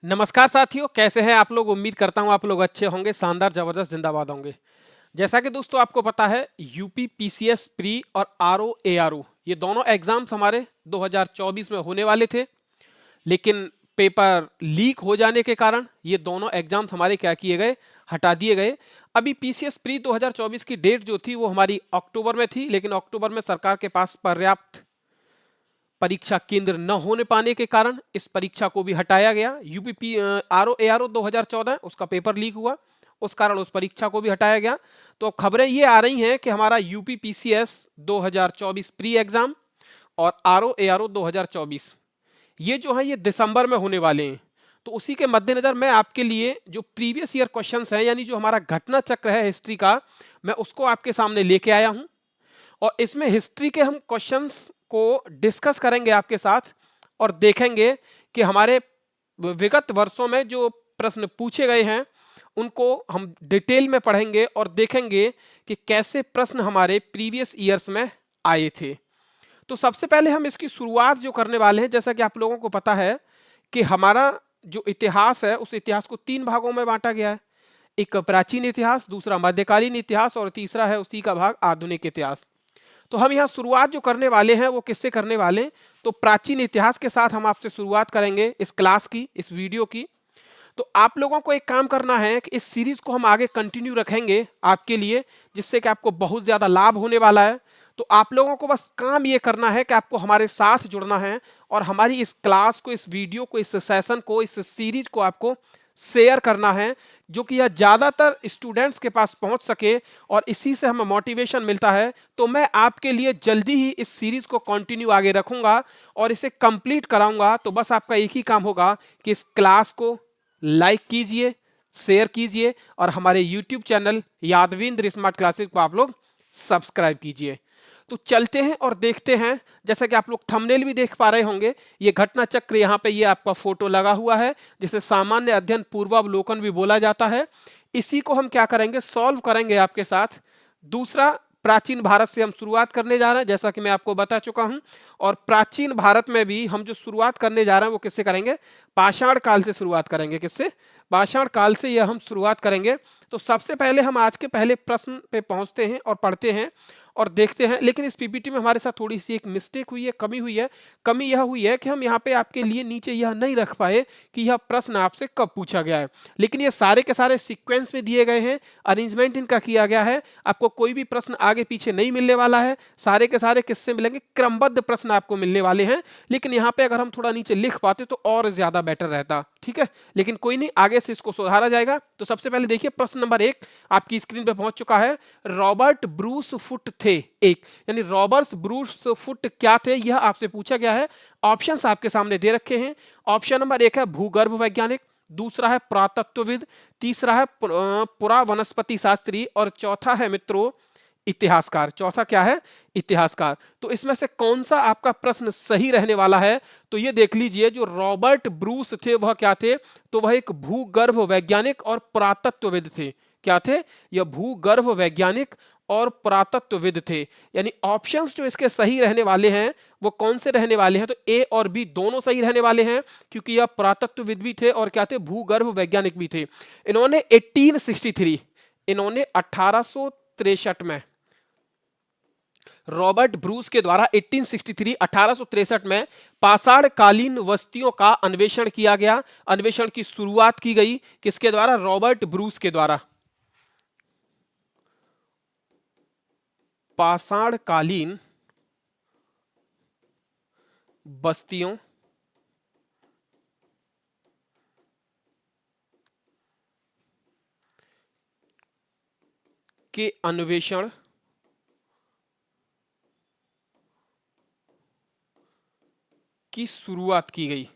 नमस्कार साथियों, कैसे हैं आप लोग। उम्मीद करता हूं आप लोग अच्छे होंगे, शानदार, जबरदस्त, जिंदाबाद होंगे। जैसा कि दोस्तों आपको पता है, यूपी पीसीएस प्री और आरओ एआरओ ये दोनों एग्जाम्स हमारे 2024 में होने वाले थे। लेकिन पेपर लीक हो जाने के कारण ये दोनों एग्जाम्स हमारे क्या किए गए, हटा दिए गए। अभी पीसीएस प्री 2024 की डेट जो थी वो हमारी अक्टूबर में थी, लेकिन अक्टूबर में सरकार के पास पर्याप्त परीक्षा केंद्र न होने पाने के कारण इस परीक्षा को भी हटाया गया। यूपी आरओ एआरओ 2014 उसका पेपर लीक हुआ, उस कारण उस परीक्षा को भी हटाया गया। तो खबरें ये आ रही हैं कि हमारा यूपी पीसीएस 2024 प्री एग्जाम और आरओ एआरओ 2024 ये जो है ये दिसंबर में होने वाले हैं। तो उसी के मद्देनजर मैं आपके लिए जो प्रीवियस ईयर क्वेश्चंस हैं, यानी जो हमारा घटना चक्र है हिस्ट्री का, मैं उसको आपके सामने लेके आया हूं। और इसमें हिस्ट्री के हम क्वेश्चंस को डिस्कस करेंगे आपके साथ और देखेंगे कि हमारे विगत वर्षों में जो प्रश्न पूछे गए हैं उनको हम डिटेल में पढ़ेंगे और देखेंगे कि कैसे प्रश्न हमारे प्रीवियस ईयर्स में आए थे। तो सबसे पहले हम इसकी शुरुआत जो करने वाले हैं, जैसा कि आप लोगों को पता है कि हमारा जो इतिहास है उस इतिहास को तीन भागों में बांटा गया है। एक प्राचीन इतिहास, दूसरा मध्यकालीन इतिहास और तीसरा है उसी का भाग आधुनिक इतिहास। तो हम यहाँ शुरुआत जो करने वाले हैं वो किससे करने वाले हैं, तो प्राचीन इतिहास के साथ हम आपसे शुरुआत करेंगे इस क्लास की, इस वीडियो की। तो आप लोगों को एक काम करना है कि इस सीरीज को हम आगे कंटिन्यू रखेंगे आपके लिए, जिससे कि आपको बहुत ज्यादा लाभ होने वाला है। तो आप लोगों को बस काम ये करना है कि आपको हमारे साथ जुड़ना है और हमारी इस क्लास को, इस वीडियो को, इस सेशन को, इस सीरीज को आपको शेयर करना है, जो कि यह ज्यादातर स्टूडेंट्स के पास पहुंच सके और इसी से हमें मोटिवेशन मिलता है। तो मैं आपके लिए जल्दी ही इस सीरीज को कंटिन्यू आगे रखूंगा और इसे कंप्लीट कराऊंगा। तो बस आपका एक ही काम होगा कि इस क्लास को लाइक कीजिए, शेयर कीजिए और हमारे YouTube channel Yadvindra smart classes को आप लोग सब्सक्राइब कीजिए। तो चलते हैं और देखते हैं। जैसा कि आप लोग थंबनेल भी देख पा रहे होंगे, ये घटना चक्र यहाँ पे ये आपका फोटो लगा हुआ है, जिसे सामान्य अध्ययन पूर्वावलोकन भी बोला जाता है। इसी को हम क्या करेंगे, सॉल्व करेंगे आपके साथ। दूसरा, प्राचीन भारत से हम शुरुआत करने जा रहे हैं, जैसा कि मैं आपको बता चुका हूं। और प्राचीन भारत में भी हम जो शुरुआत करने जा रहे हैं वो किससे करेंगे, पाषाण काल से शुरुआत करेंगे। किससे, पाषाण काल से यह हम शुरुआत करेंगे। तो सबसे पहले हम आज के पहले प्रश्न पे पहुंचते हैं और पढ़ते हैं और देखते हैं। लेकिन इस पीपीटी में हमारे साथ थोड़ी सी एक मिस्टेक हुई है, कमी हुई है। कमी यह हुई है कि हम यहाँ पे आपके लिए नीचे यह नहीं रख पाए कि यह प्रश्न आपसे कब पूछा गया है। लेकिन ये सारे के सारे सीक्वेंस में दिए गए हैं, अरेंजमेंट इनका किया गया है। आपको कोई भी प्रश्न आगे पीछे नहीं मिलने वाला है, सारे के सारे किससे मिलेंगे, क्रमबद्ध प्रश्न आपको मिलने वाले हैं। लेकिन यहाँ पे अगर हम थोड़ा नीचे लिख पाते तो और ज्यादा बेटर रहता, ठीक है। लेकिन कोई नहीं, आगे से इसको सुधारा जाएगा। तो सबसे पहले देखिए प्रश्न नंबर 1 आपकी स्क्रीन पे पहुंच चुका है। रॉबर्ट ब्रूस फुट थे एक, यानी रॉबर्ट ब्रूस फुट क्या थे, यह आपसे पूछा गया है। ऑप्शंस आपके सामने दे रखे हैं। ऑप्शन नंबर 1 है भूगर्भ वैज्ञानिक, दूसरा है पुरातत्वविद, तीसरा है पुरा वनस्पति शास्त्री और चौथा है मित्रों इतिहासकार। चौथा क्या है, इतिहासकार। तो इसमें से कौन सा आपका प्रश्न सही रहने वाला है, तो ये देख लीजिए। जो रॉबर्ट ब्रूस थे वह क्या थे, तो वह एक भूगर्भ वैज्ञानिक और पुरातत्वविद थे। क्या थे, यह भूगर्भ वैज्ञानिक और पुरातत्वविद थे। यानी ऑप्शंस जो इसके सही रहने वाले हैं वो कौन से रहने वाले हैं, तो ए और बी दोनों सही रहने वाले हैं, क्योंकि यह पुरातत्वविद भी थे और क्या थे, भूगर्भ वैज्ञानिक भी थे। इन्होंने 1863, इन्होंने 1863 में रॉबर्ट ब्रूस के द्वारा 1863 1863 में पाषाण कालीन वस्तियों का अन्वेषण किया गया। अन्वेषण की शुरुआत की गई किसके द्वारा, रॉबर्ट ब्रूस के द्वारा। पाषाण कालीन बस्तियों के अन्वेषण की शुरुआत की गई।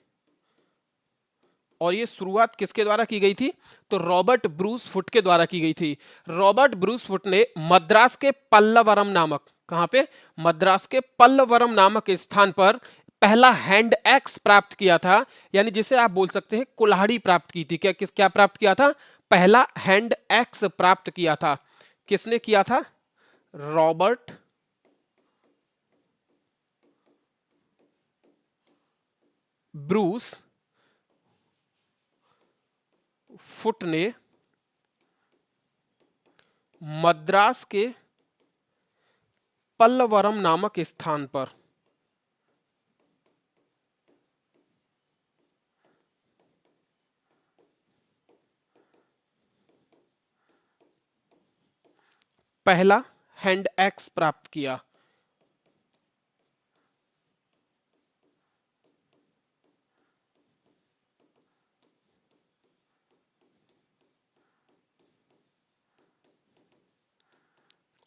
और ये शुरुआत किसके द्वारा की गई थी, तो रॉबर्ट ब्रूस फुट के द्वारा की गई थी। रॉबर्ट ब्रूस फुट ने मद्रास के पल्लवरम नामक, कहां पे, मद्रास के पल्लवरम नामक स्थान पर पहला हैंड एक्स प्राप्त किया था। यानी जिसे आप बोल सकते हैं कुल्हाड़ी प्राप्त की थी। क्या प्राप्त किया था, पहला हैंड एक्स प्राप्त किया था। किसने किया था, रॉबर्ट ब्रूस फुट ने मद्रास के पल्लवरम नामक स्थान पर पहला हैंड एक्स प्राप्त किया।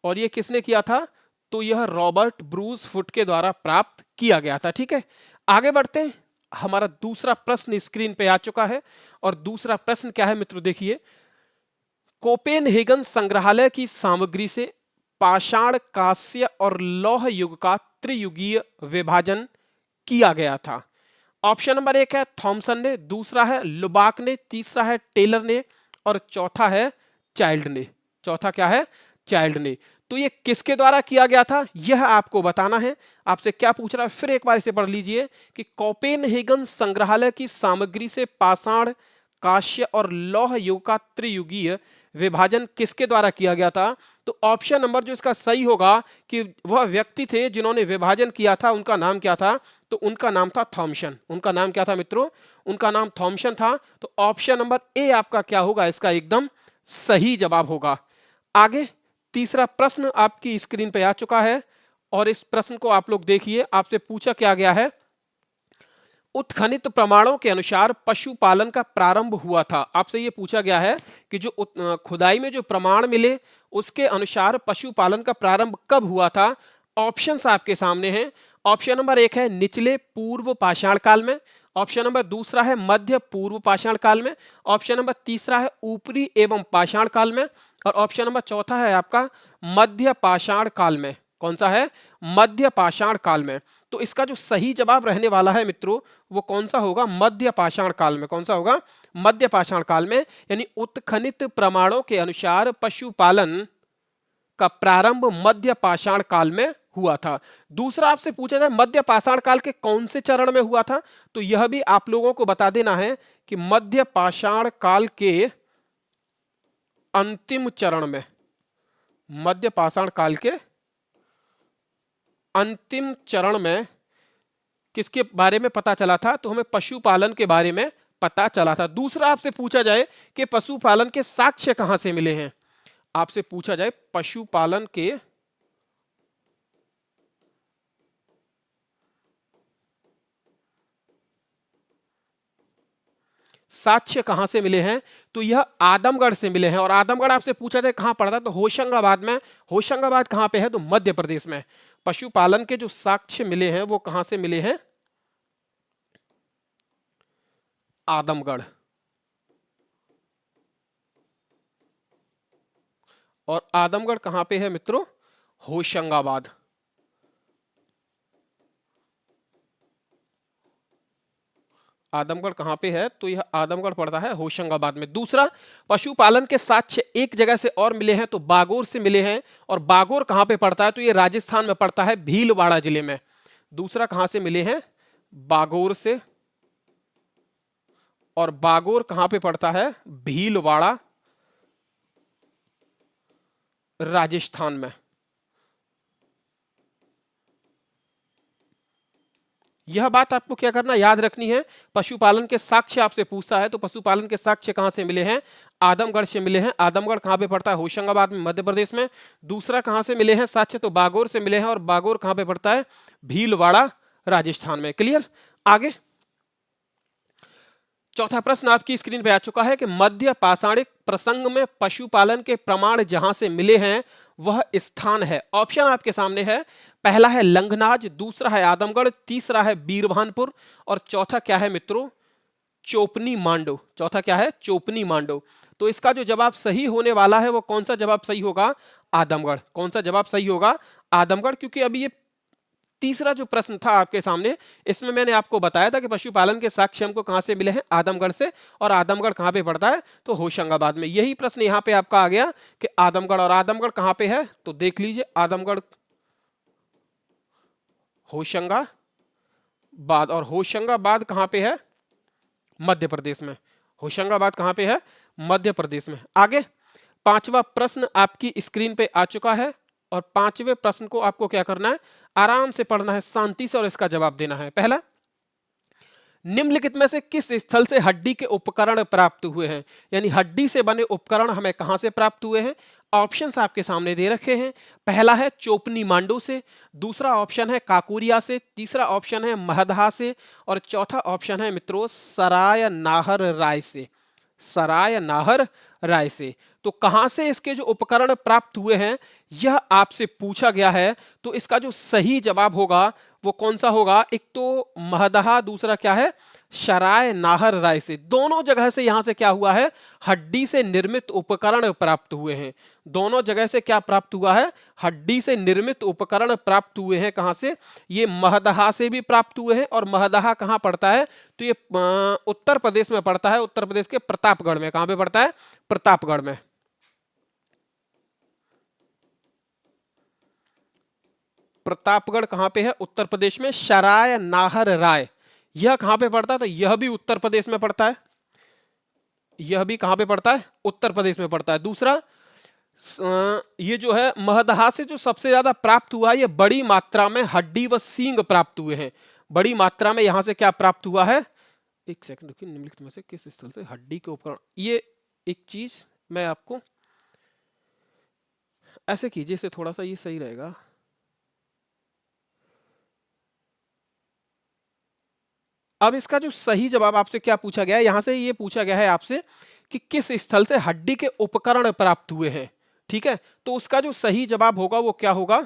और ये किसने किया था? तो यह रॉबर्ट ब्रूस फुट के द्वारा प्राप्त किया गया था। ठीक है, आगे बढ़ते हैं। हमारा दूसरा प्रश्न स्क्रीन पे आ चुका है और दूसरा प्रश्न क्या है मित्रों, देखिए। कोपेनहेगन संग्रहालय की सामग्री से पाषाण, कांस्य और लौह युग का त्रियुगीय विभाजन किया गया था। ऑप्शन नंबर 1 है थॉमसन ने, दूसरा है लुबाक ने, तीसरा है टेलर ने और चौथा है चाइल्ड ने। चौथा क्या है? चाइल्ड ने। तो ये किसके द्वारा किया गया था, यह आपको बताना है। आपसे क्या पूछ रहा है, फिर एक बार इसे पढ़ लीजिए कि कोपेनहेगन संग्रहालय की सामग्री से पाषाण, कांस्य और लौह युग का त्रियुगीय विभाजन किसके द्वारा किया गया था? तो ऑप्शन नंबर जो इसका सही होगा कि वह व्यक्ति थे जिन्होंने विभाजन किया था, उनका नाम क्या था? तो उनका नाम था थॉमसन। उनका नाम क्या था मित्रों? उनका नाम थॉमसन था। तो ऑप्शन नंबर ए आपका क्या होगा? इसका एकदम सही जवाब होगा। आगे तीसरा प्रश्न आपकी स्क्रीन पे आ चुका है और इस प्रश्न को आप लोग देखिए। आपसे पूछा क्या गया है, उत्खनित प्रमाणों के अनुसार पशुपालन का प्रारंभ हुआ था। आपसे यह पूछा गया है कि जो खुदाई में जो प्रमाण मिले उसके अनुसार पशुपालन का प्रारंभ कब हुआ था। ऑप्शंस आपके सामने हैं। ऑप्शन नंबर 1 है निचले पूर्व पाषाण काल में, ऑप्शन नंबर दूसरा है मध्य पूर्व पाषाण काल में, ऑप्शन नंबर तीसरा है ऊपरी एवं पाषाण काल में और ऑप्शन नंबर चौथा है आपका मध्य पाषाण काल में। कौन सा है? मध्य पाषाण काल में। तो इसका जो सही जवाब रहने वाला है मित्रों वो कौन सा होगा? मध्य पाषाण काल में। कौन सा होगा? मध्य पाषाण काल में। यानी उत्खनित प्रमाणों के अनुसार पशुपालन का प्रारंभ मध्य पाषाण काल में हुआ था। दूसरा आपसे पूछा जाए मध्य पाषाण काल के कौन से चरण में हुआ था, तो यह भी आप लोगों को बता देना है कि मध्य पाषाण काल के अंतिम चरण में, मध्य पाषाण काल के अंतिम चरण में किसके बारे में पता चला था? तो हमें पशुपालन के बारे में पता चला था। दूसरा आपसे पूछा जाए कि पशुपालन के साक्ष्य कहां से मिले हैं। आपसे पूछा जाए पशुपालन के साक्ष्य कहां से मिले हैं, तो यह आदमगढ़ से मिले हैं। और आदमगढ़ आपसे पूछा जाए कहां पड़ता है, तो होशंगाबाद में। होशंगाबाद कहां पे है? तो मध्य प्रदेश में। पशुपालन के जो साक्ष्य मिले हैं वो कहां से मिले हैं? आदमगढ़। और आदमगढ़ कहां पे है मित्रों? होशंगाबाद। आदमगढ़ कहां पे है? तो यह आदमगढ़ पड़ता है होशंगाबाद में। दूसरा, पशुपालन के साक्ष्य एक जगह से और मिले हैं, तो बागोर से मिले हैं। और बागोर कहां पे पड़ता है? तो यह राजस्थान में पड़ता है, भीलवाड़ा जिले में। दूसरा कहां से मिले हैं? बागोर से। और बागोर कहां पे पड़ता है? भीलवाड़ा, राजस्थान में। यह बात आपको क्या करना, याद रखनी है। पशुपालन के साक्ष्य आपसे पूछता है तो पशुपालन के साक्ष्य कहां से मिले हैं? आदमगढ़ से मिले हैं। आदमगढ़ कहां पे पड़ता है? होशंगाबाद में, मध्य प्रदेश में। दूसरा कहां से मिले हैं साक्ष्य? तो बागोर से मिले हैं। और बागोर कहां पे पड़ता है? भीलवाड़ा, राजस्थान में। क्लियर? आगे चौथा प्रश्न आपकी स्क्रीन पे आ चुका है कि मध्य पाषाणिक प्रसंग में पशुपालन के प्रमाण जहां से मिले हैं वह स्थान है। ऑप्शन आपके सामने है। पहला है लंगनाज, दूसरा है आदमगढ़, तीसरा है बीरभानपुर और चौथा क्या है मित्रों? चोपनी मांडो। चौथा क्या है? चोपनी मांडो। तो इसका जो जवाब सही होने वाला है वो कौन सा जवाब सही होगा? आदमगढ़। कौन सा जवाब सही होगा? आदमगढ़। क्योंकि अभी ये तीसरा जो प्रश्न था आपके सामने, इसमें मैंने आपको बताया था कि पशुपालन के साक्ष्य हमको कहां से मिले हैं? आदमगढ़ से। और आदमगढ़ कहां पे पड़ता है? तो होशंगाबाद में। यही प्रश्न यहां पे आपका आ गया कि आदमगढ़। और आदमगढ़ कहां पे है? तो देख लीजिए, आदमगढ़ होशंगाबाद। और होशंगाबाद कहां पे है? मध्य प्रदेश में। होशंगाबाद कहाँ पे है? मध्य प्रदेश में। आगे पांचवा प्रश्न आपकी स्क्रीन पे आ चुका है और पांचवें प्रश्न को आपको क्या करना है? आराम से पढ़ना है, शांति से, और इसका जवाब देना है। पहला, निम्नलिखित में से किस स्थल से हड्डी के उपकरण प्राप्त हुए हैं? यानी हड्डी से बने उपकरण हमें कहां से प्राप्त हुए हैं? ऑप्शंस आपके सामने दे रखे हैं। पहला है चोपनी मांडो से, दूसरा ऑप्शन है काकोरिया से, तीसरा ऑप्शन है महदहा से, और चौथा ऑप्शन है मित्रों सराय नाहर राय से। सराय नाहर राय से। तो कहां से इसके जो उपकरण प्राप्त हुए हैं यह आपसे पूछा गया है। तो इसका जो सही जवाब होगा वो कौन सा होगा? एक तो महदहा, दूसरा क्या है? सराय नाहर राय से। दोनों जगह से यहां से क्या हुआ है? हड्डी से निर्मित उपकरण प्राप्त हुए हैं। दोनों जगह से क्या प्राप्त हुआ है? हड्डी से निर्मित उपकरण प्राप्त हुए हैं। कहां से? ये महदहा से भी प्राप्त हुए हैं। और महदहा कहां पड़ता है? तो ये उत्तर प्रदेश में पड़ता है। उत्तर प्रदेश के प्रतापगढ़ में। कहां पे पड़ता है? प्रतापगढ़ में। प्रतापगढ़ कहां पे है? उत्तर प्रदेश में। सराय नाहर राय यह कहां पे पड़ता है? तो यह भी उत्तर प्रदेश में पड़ता है। यह भी कहां पे पड़ता है? उत्तर प्रदेश में पड़ता है। दूसरा, ये जो है महदहा से जो सबसे ज्यादा प्राप्त हुआ है, ये बड़ी मात्रा में हड्डी व सींग प्राप्त हुए हैं। बड़ी मात्रा में यहां से क्या प्राप्त हुआ है? एक सेकंड रुकिए। निम्नलिखित में से किस स्थल से हड्डी के उपकरण, ये एक चीज मैं आपको ऐसे कीजिए, इसे थोड़ा सा ये सही रहेगा। अब इसका जो सही जवाब आपसे क्या पूछा गया है? यहां से ये पूछा गया है आपसे कि किस स्थल से हड्डी के उपकरण प्राप्त हुए हैं। ठीक है, तो उसका जो सही जवाब होगा वो क्या होगा?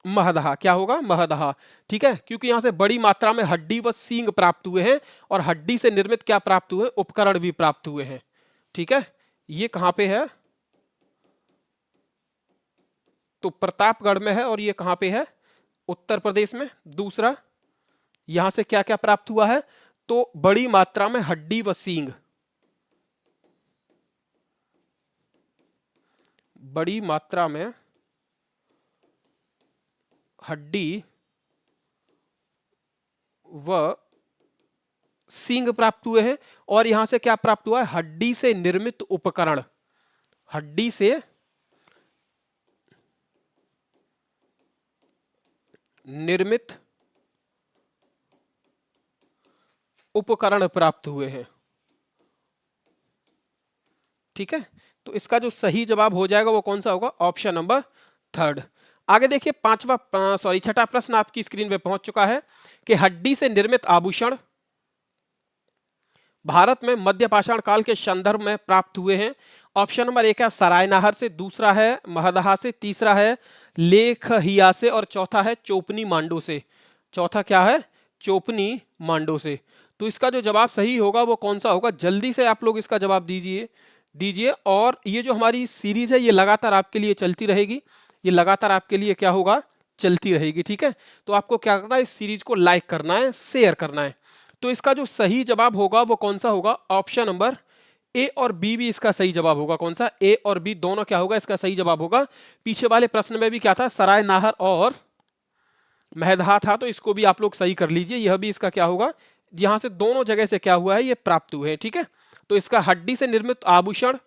महदहा। क्या होगा? महदहा। ठीक है, क्योंकि यहां से बड़ी मात्रा में हड्डी व सींग प्राप्त हुए हैं और हड्डी से निर्मित क्या प्राप्त हुए? उपकरण भी प्राप्त हुए हैं। ठीक है, ये कहां पे है? तो प्रतापगढ़ में है। और ये कहां पे है? उत्तर प्रदेश में। दूसरा, यहां से क्या क्या प्राप्त हुआ है? तो बड़ी मात्रा में हड्डी व सींग। बड़ी मात्रा में हड्डी व सींग प्राप्त हुए हैं। और यहां से क्या प्राप्त हुआ है? हड्डी से निर्मित उपकरण। हड्डी से निर्मित उपकरण प्राप्त हुए हैं। ठीक है, तो इसका जो सही जवाब हो जाएगा वो कौन सा होगा? Option number third. आगे देखिए छठा प्रश्न आपकी स्क्रीन पे पहुंच चुका है कि हड्डी से निर्मित आभूषण भारत में मध्य पाषाण काल के संदर्भ में प्राप्त हुए हैं। ऑप्शन नंबर एक है सरायनाहर से, दूसरा है महदहा से, तीसरा है लेखहिया से, और चौथा है चोपनी मांडो से। चौथा क्या है? चोपनी मांडो से। तो इसका जो जवाब सही होगा वो कौन सा होगा? जल्दी से आप लोग इसका जवाब दीजिए दीजिए। और ये जो हमारी सीरीज है ये लगातार आपके लिए चलती रहेगी। ये लगातार आपके लिए क्या होगा? चलती रहेगी। ठीक है, तो आपको क्या करना है? इस सीरीज को लाइक करना है, शेयर करना है। तो इसका जो सही जवाब होगा वो कौन सा होगा? ऑप्शन नंबर ए और बी भी इसका सही जवाब होगा। कौन सा? ए और बी दोनों क्या होगा? इसका सही जवाब होगा। पीछे वाले प्रश्न में भी क्या था? सराय नाहर और महदहा था, तो इसको भी आप लोग सही कर लीजिए। यह भी इसका क्या होगा? यहां से दोनों जगह से क्या हुआ है? ये प्राप्त हुए हैं। ठीक है, तो इसका हड्डी से निर्मित आभूषण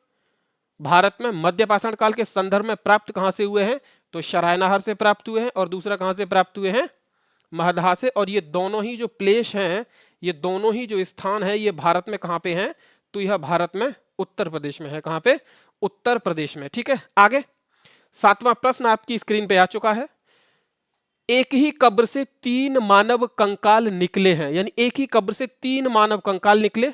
भारत में मध्य पाषाण काल के संदर्भ में प्राप्त कहां से हुए हैं? तो सरायनाहर से प्राप्त हुए हैं। और दूसरा कहां से प्राप्त हुए हैं? महदहा से। और ये दोनों ही जो प्लेस हैं, ये दोनों ही जो स्थान है, ये भारत में कहां पे हैं? तो यह भारत में उत्तर प्रदेश में है। कहां पे? उत्तर प्रदेश में। ठीक है, आगे सातवां प्रश्न आपकी स्क्रीन पे आ चुका है। एक ही कब्र से 3 मानव कंकाल निकले हैं। यानी एक ही कब्र से 3 मानव कंकाल निकले।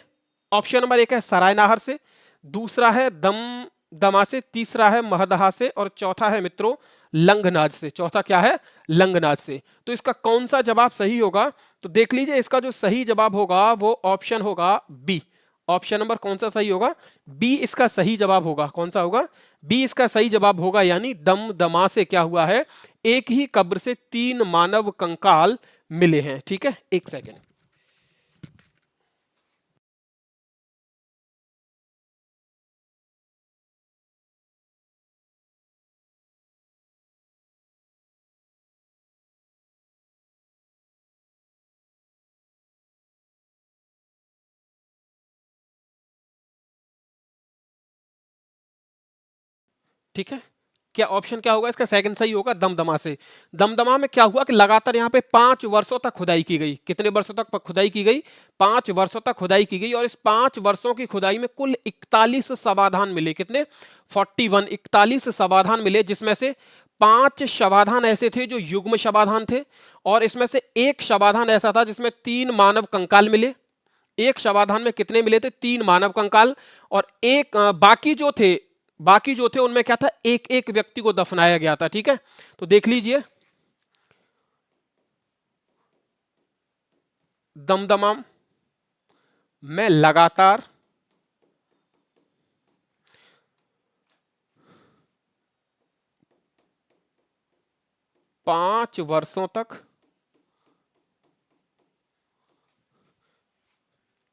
ऑप्शन नंबर एक है सरायनाहर से, दूसरा है दमा से, तीसरा है महदहा से, और चौथा है मित्रों लंगनाज से। चौथा क्या है? लंगनाज से। तो इसका कौन सा जवाब सही होगा? तो देख लीजिए, इसका जो सही जवाब होगा वो ऑप्शन होगा बी। ऑप्शन नंबर कौन सा सही होगा? बी इसका सही जवाब होगा। कौन सा होगा? बी इसका सही जवाब होगा। यानी दमा से क्या हुआ है? एक ही कब्र से 3 मानव कंकाल मिले हैं। ठीक है, एक सेकेंड। ठीक है, क्या ऑप्शन क्या होगा इसका? सेकंड सही होगा, दमदमा से। दमदमा में क्या हुआ कि लगातार यहाँ पे 5 वर्षों तक खुदाई की गई। कितने वर्षों तक खुदाई की गई? 5 वर्षों तक खुदाई की गई, और इस 5 वर्षों की खुदाई में कुल 41 समाधान मिले। कितने? 41, 41 समाधान मिले, जिसमें से 5 समाधान ऐसे थे जो युग्म समाधान थे, और इसमें से एक समाधान ऐसा था जिसमें 3 मानव कंकाल मिले। एक समाधान में कितने मिले थे? 3 मानव कंकाल। और एक बाकी जो थे उनमें क्या था? एक एक व्यक्ति को दफनाया गया था। ठीक है, तो देख लीजिए, दमदमा में लगातार 5 वर्षों तक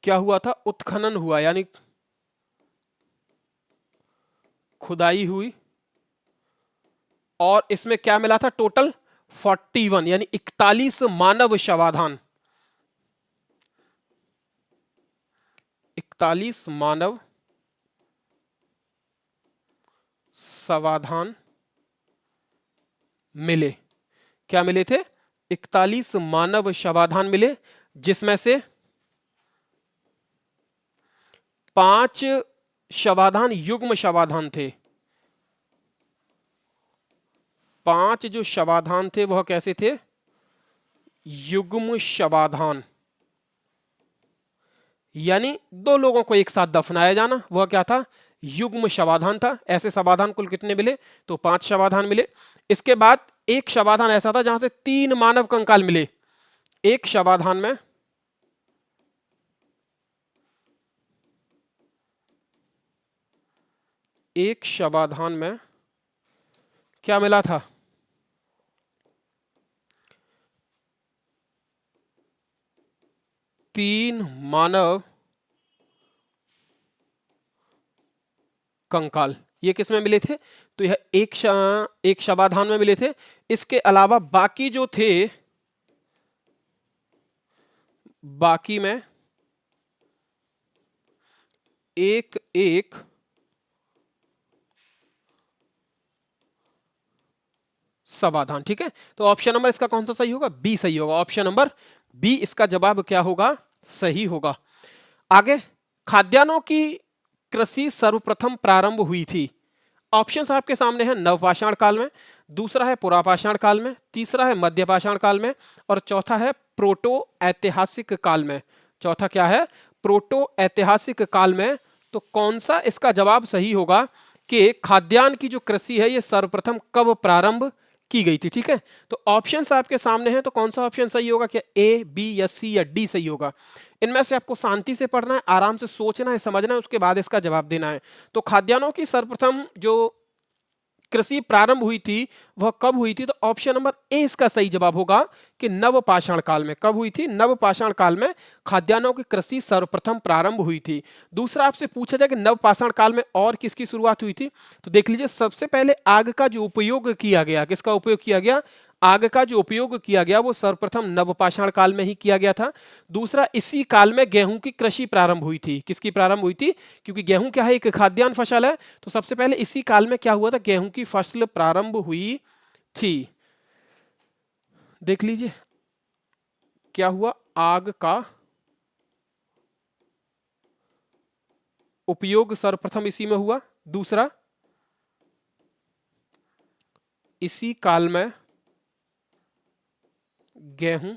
क्या हुआ था? उत्खनन हुआ, यानी खुदाई हुई, और इसमें क्या मिला था? टोटल 41, यानी 41 मानव शवाधान। 41 मानव समाधान मिले। क्या मिले थे? 41 मानव समाधान मिले, जिसमें से 5 समाधान युग्म समाधान थे। 5 जो समाधान थे वह कैसे थे? युग्म समाधान, यानी 2 लोगों को एक साथ दफनाया जाना, वह क्या था? युग्म समाधान था। ऐसे समाधान कुल कितने मिले? तो 5 समाधान मिले। इसके बाद एक समाधान ऐसा था जहां से 3 मानव कंकाल मिले। एक समाधान में क्या मिला था? 3 मानव कंकाल। ये किस में मिले थे? तो यह एक समाधान में मिले थे। इसके अलावा बाकी में एक एक समाधान। ठीक है, तो ऑप्शन नंबर इसका कौन सा सही होगा? बी सही होगा। ऑप्शन नंबर बी इसका जवाब क्या होगा? सही होगा। आगे, खाद्यान्नों की कृषि सर्वप्रथम प्रारंभ हुई थी। ऑप्शंस आपके सामने हैं। नवपाषाण काल में, दूसरा है पुरापाषाण काल में, तीसरा है मध्यपाषाण काल में, और चौथा है प्रोटो ऐतिहासिक काल में। चौथा क्या है? प्रोटो ऐतिहासिक काल में। तो कौन सा इसका जवाब सही होगा कि खाद्यान्न की जो कृषि है ये सर्वप्रथम कब प्रारंभ की गई थी? ठीक है, तो ऑप्शंस आपके सामने हैं, तो कौन सा ऑप्शन सही होगा? क्या ए, बी या सी या डी सही होगा? इनमें से आपको शांति से पढ़ना है, आराम से सोचना है, समझना है, उसके बाद इसका जवाब देना है। तो खाद्यान्नों की सर्वप्रथम जो कृषि प्रारंभ हुई थी वह कब हुई थी? तो ऑप्शन नंबर ए इसका सही जवाब होगा कि नवपाषाण काल में। कब हुई थी? नवपाषाण काल में खाद्यान्नों की कृषि सर्वप्रथम प्रारंभ हुई थी। दूसरा आपसे पूछा जाए कि नवपाषाण काल में और किसकी शुरुआत हुई थी, तो देख लीजिए, सबसे पहले आग का जो उपयोग किया गया, किसका उपयोग किया गया? आग का जो उपयोग किया गया वो सर्वप्रथम नवपाषाण काल में ही किया गया था। दूसरा, इसी काल में गेहूं की कृषि प्रारंभ हुई थी। किसकी प्रारंभ हुई थी? क्योंकि गेहूं क्या है? एक खाद्यान्न फसल है, तो सबसे पहले इसी काल में क्या हुआ था? गेहूं की फसल प्रारंभ हुई थी। देख लीजिए, क्या हुआ? आग का उपयोग सर्वप्रथम इसी में हुआ। दूसरा, इसी काल में गेहूं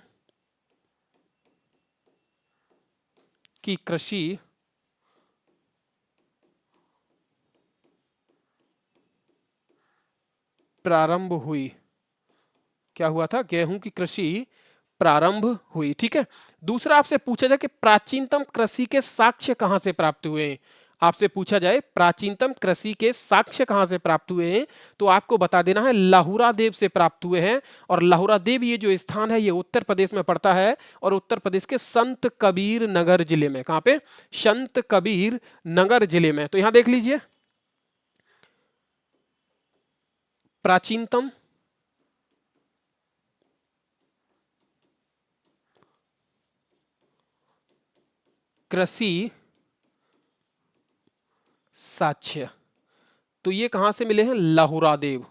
की कृषि प्रारंभ हुई। क्या हुआ था? गेहूं की कृषि प्रारंभ हुई। ठीक है, दूसरा आपसे पूछा जाए कि प्राचीनतम कृषि के साक्ष्य कहां से प्राप्त हुए हैं। आपसे पूछा जाए प्राचीनतम कृषि के साक्ष्य कहां से प्राप्त हुए हैं, तो आपको बता देना है लाहुरा देव से प्राप्त हुए हैं। और लाहुरा देव ये जो स्थान है ये उत्तर प्रदेश में पड़ता है, और उत्तर प्रदेश के संत कबीर नगर जिले में। कहां पे? संत कबीर नगर जिले में। तो यहां देख लीजिए, प्राचीनतम कृषि साक्ष्य, तो ये कहां से मिले हैं? लाहुरा देव।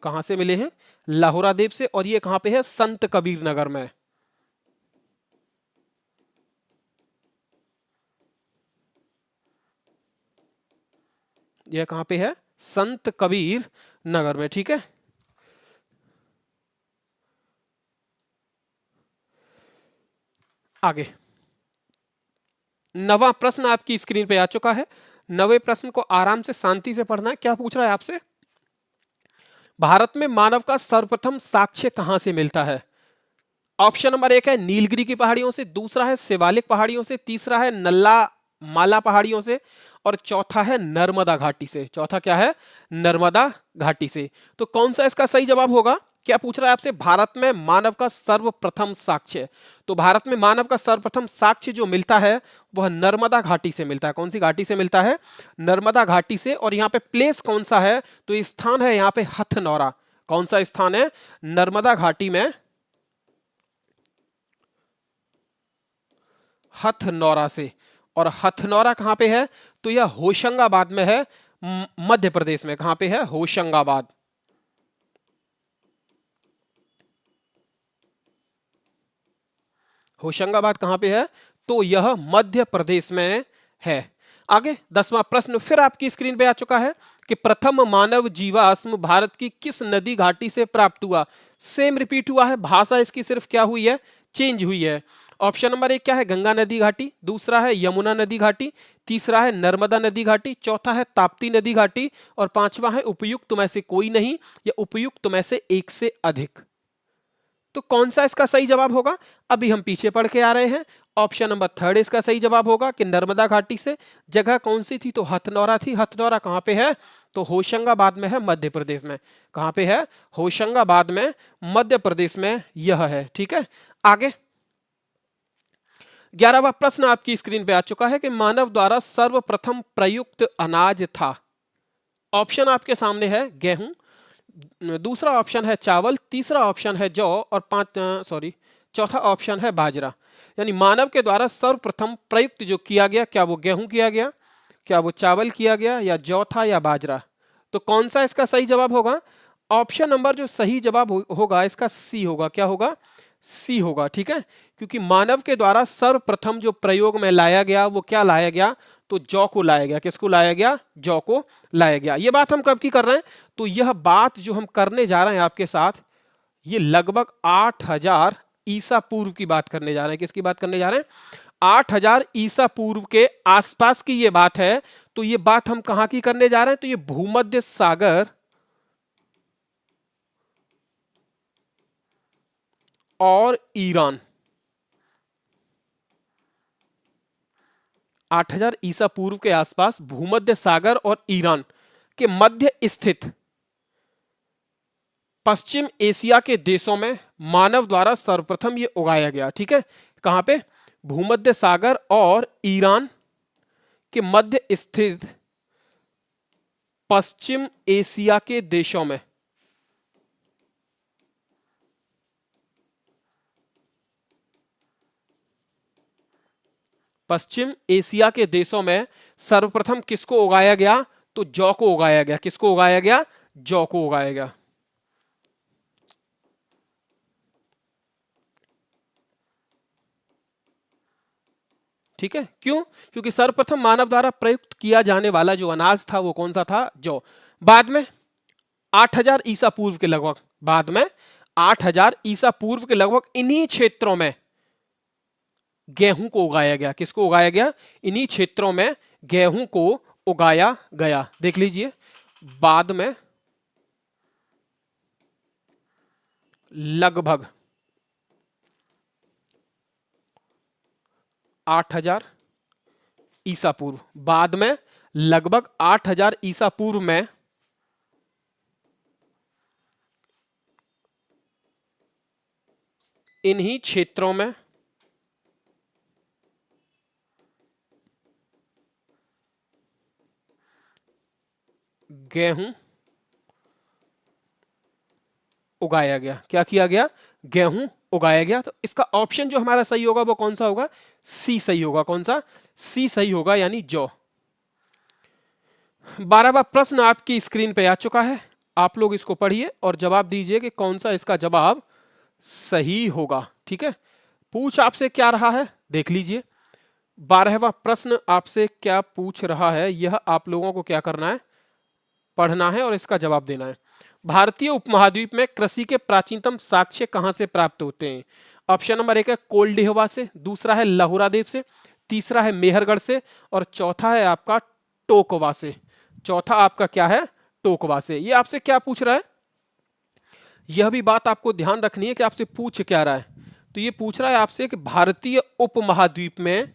कहां से मिले हैं? लाहुरा देव से। और ये कहां पे है? संत कबीर नगर में। यह कहां पे है? संत कबीर नगर में। ठीक है, आगे। नवा प्रश्न आपकी स्क्रीन पे आ चुका है। नवे प्रश्न को आराम से शांति से पढ़ना है। क्या पूछ रहा है आपसे? भारत में मानव का सर्वप्रथम साक्ष्य कहां से मिलता है? ऑप्शन नंबर 1 है नीलगिरी की पहाड़ियों से, दूसरा है शिवालिक पहाड़ियों से, तीसरा है नल्ला माला पहाड़ियों से, और चौथा है नर्मदा घाटी से। चौथा क्या है? नर्मदा घाटी से। तो कौन सा इसका सही जवाब होगा? क्या पूछ रहा है आपसे? भारत में मानव का सर्वप्रथम साक्ष्य। तो भारत में मानव का सर्वप्रथम साक्ष्य जो मिलता है वह नर्मदा घाटी से मिलता है। कौन सी घाटी से मिलता है? नर्मदा घाटी से। और यहाँ पे प्लेस कौन सा है? तो ये स्थान है यहाँ पे हथनौरा। कौन सा स्थान है? नर्मदा घाटी में हथनौरा से। और हथनौरा कहां पे है? तो यह होशंगाबाद में है, मध्य प्रदेश में। कहां पे है? होशंगाबाद। होशंगाबाद कहां पे है? तो यह मध्य प्रदेश में है। आगे 10वां प्रश्न फिर आपकी स्क्रीन पे आ चुका है कि प्रथम मानव जीवाश्म भारत की किस नदी घाटी से प्राप्त हुआ? सेम रिपीट हुआ है, भाषा इसकी सिर्फ क्या हुई है? चेंज हुई है। ऑप्शन नंबर 1 क्या है? गंगा नदी घाटी, दूसरा है यमुना नदी घाटी, तीसरा है नर्मदा नदी घाटी, चौथा है ताप्ती नदी घाटी, और पांचवा है उपयुक्त में से कोई नहीं या उपयुक्त में से एक से अधिक। तो कौन सा इसका सही जवाब होगा? अभी हम पीछे पढ़ के आ रहे हैं। ऑप्शन नंबर 3 इसका सही जवाब होगा कि नर्मदा घाटी से। जगह कौन सी थी? तो हथनौरा थी। हथनौरा कहां पे है? तो होशंगाबाद में है, मध्य प्रदेश में। कहां पे है? होशंगाबाद में, मध्य प्रदेश में यह है। ठीक है, आगे 11वां प्रश्न आपकी स्क्रीन पे आ चुका है कि मानव द्वारा सर्वप्रथम प्रयुक्त अनाज था। ऑप्शन आपके सामने है गेहूं, दूसरा ऑप्शन है चावल, तीसरा ऑप्शन है जौ, और चौथा ऑप्शन है बाजरा। यानी मानव के द्वारा सर्वप्रथम प्रयुक्त जो किया गया, क्या वो गेहूं किया गया, क्या वो चावल किया गया, या जौ था, या बाजरा? तो कौन सा इसका सही जवाब होगा? ऑप्शन नंबर जो सही जवाब होगा इसका सी होगा। क्या होगा? सी होगा। ठीक है, क्योंकि मानव के द्वारा सर्वप्रथम जो प्रयोग में लाया गया वो क्या लाया गया? तो जौ को लाया गया। किसको लाया गया? जौ को लाया गया। ये बात हम कब की कर रहे हैं? तो यह बात जो हम करने जा रहे हैं आपके साथ, ये लगभग 8000 ईसा पूर्व की बात करने जा रहे हैं। किसकी बात करने जा रहे हैं? 8000 ईसा पूर्व के आसपास की ये बात है। तो ये बात हम कहां की करने जा रहे हैं? तो ये भूमध्य सागर और ईरान, 8000 ईसा पूर्व के आसपास भूमध्य सागर और ईरान के मध्य स्थित पश्चिम एशिया के देशों में मानव द्वारा सर्वप्रथम ये उगाया गया। ठीक है, कहां पे? भूमध्य सागर और ईरान के मध्य स्थित पश्चिम एशिया के देशों में। पश्चिम एशिया के देशों में सर्वप्रथम किसको उगाया गया? तो जौ को उगाया गया। किसको उगाया गया? जौ को उगाया गया। ठीक है, क्यों? क्योंकि सर्वप्रथम मानव द्वारा प्रयुक्त किया जाने वाला जो अनाज था वो कौन सा था? जौ। बाद में 8000 ईसा पूर्व के लगभग, बाद में 8000 ईसा पूर्व के लगभग इन्हीं क्षेत्रों में गेहूं को उगाया गया। किसको उगाया गया? इन्हीं क्षेत्रों में गेहूं को उगाया गया। देख लीजिए, बाद में लगभग 8000 ईसा पूर्व, बाद में लगभग 8000 ईसा पूर्व में इन्हीं क्षेत्रों में गेहूं उगाया गया। क्या किया गया? गेहूं उगाया गया। तो इसका ऑप्शन जो हमारा सही होगा वो कौन सा होगा? सी सही होगा। कौन सा? सी सही होगा, यानी जौ। 12वां प्रश्न आपकी स्क्रीन पे आ चुका है, आप लोग इसको पढ़िए और जवाब दीजिए कि कौन सा इसका जवाब सही होगा। ठीक है, पूछ आपसे क्या रहा है देख लीजिए। 12वां प्रश्न आपसे क्या पूछ रहा है, यह आप लोगों को क्या करना है, पढ़ना है और इसका जवाब देना है। भारतीय उपमहाद्वीप में कृषि के प्राचीनतम साक्ष्य कहां से प्राप्त होते हैं? ऑप्शन नंबर 1 है कोल्डिहवा से, दूसरा है लहुरा देव से, तीसरा है मेहरगढ़ से और चौथा है आपका टोकवा से। चौथा आपका क्या है, टोकवा से। ये आपसे क्या पूछ रहा है, यह भी बात आपको ध्यान रखनी है कि आपसे पूछ क्या रहा है। तो ये पूछ रहा है आपसे कि भारतीय उपमहाद्वीप में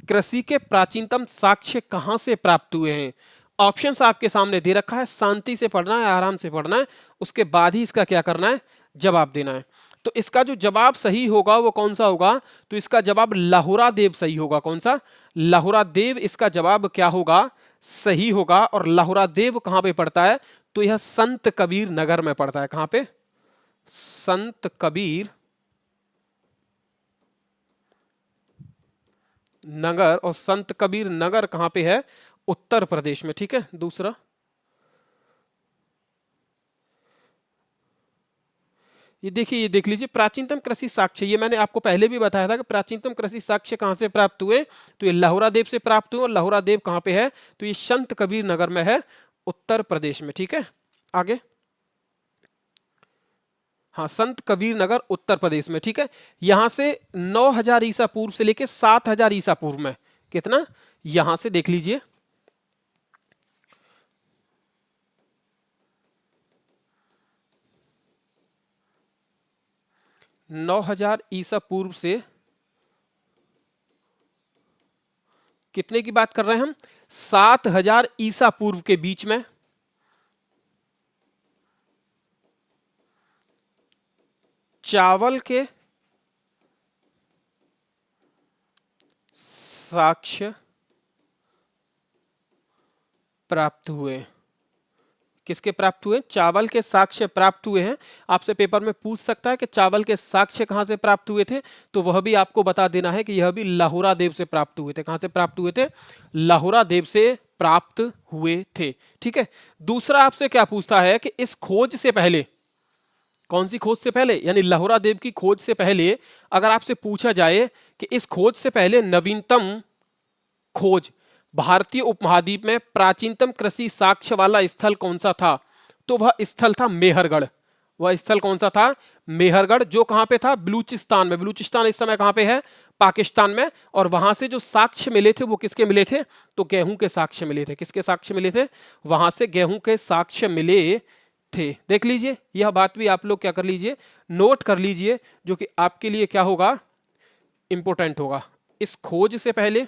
कृषि के प्राचीनतम साक्ष्य कहां से प्राप्त हुए हैं। ऑप्शंस आपके सामने दे रखा है, शांति से पढ़ना है, आराम से पढ़ना है, उसके बाद ही इसका क्या करना है, जवाब देना है। तो इसका जो जवाब सही होगा वो कौन सा होगा, तो इसका जवाब लहुरा देव सही होगा। कौन सा, लहुरा देव इसका जवाब क्या होगा, सही होगा। और लहुरा देव कहां पे पड़ता है, तो यह संत कबीर नगर में पड़ता है। कहां पे, संत कबीर नगर। और संत कबीर नगर कहां पे है, उत्तर प्रदेश में। ठीक है, दूसरा ये देखिए, ये देख लीजिए, प्राचीनतम कृषि साक्ष्य, ये मैंने आपको पहले भी बताया था कि प्राचीनतम कृषि साक्ष्य कहां से प्राप्त हुए, तो ये लहुरा देव से प्राप्त हुए। और लहुरा देव कहां पे है, तो ये संत कबीर नगर में है, उत्तर प्रदेश में। ठीक है, आगे, हाँ, संत कबीर नगर उत्तर प्रदेश में। ठीक है, यहां से 9000 ईसा पूर्व से लेके 7000 ईसा पूर्व में कितना, यहां से देख लीजिए, 9000 ईसा पूर्व से कितने की बात कर रहे हैं हम, 7000 ईसा पूर्व के बीच में चावल के साक्ष्य प्राप्त हुए। किसके प्राप्त हुए, चावल के साक्ष्य प्राप्त हुए हैं। आपसे पेपर में पूछ सकता है कि चावल के साक्ष्य कहां से प्राप्त हुए थे, तो वह भी आपको बता देना है कि यह भी लहुरा देव से प्राप्त हुए थे। कहां से प्राप्त हुए थे, लहुरा देव से प्राप्त हुए थे। ठीक है, दूसरा आपसे क्या पूछता है कि इस खोज से पहले, कौन सी खोज से पहले, यानी लहुरा देव की खोज से पहले अगर आपसे पूछा जाए कि इस खोज से पहले नवीनतम खोज भारतीय उपमहाद्वीप में प्राचीनतम कृषि साक्ष्य वाला स्थल कौन सा था, तो वह स्थल था मेहरगढ़। वह स्थल कौन सा था, मेहरगढ़, जो कहां पे था, बलूचिस्तान में। बलूचिस्तान इस समय कहां पे है, पाकिस्तान में। और वहां से जो साक्ष्य मिले थे वो किसके मिले थे, तो गेहूं के साक्ष्य मिले थे। किसके साक्ष्य मिले थे, वहां से गेहूं के साक्ष्य मिले थे। देख लीजिए, यह बात भी आप लोग क्या कर लीजिए, नोट कर लीजिए, जो कि आपके लिए क्या होगा, इंपोर्टेंट होगा। इस खोज से पहले,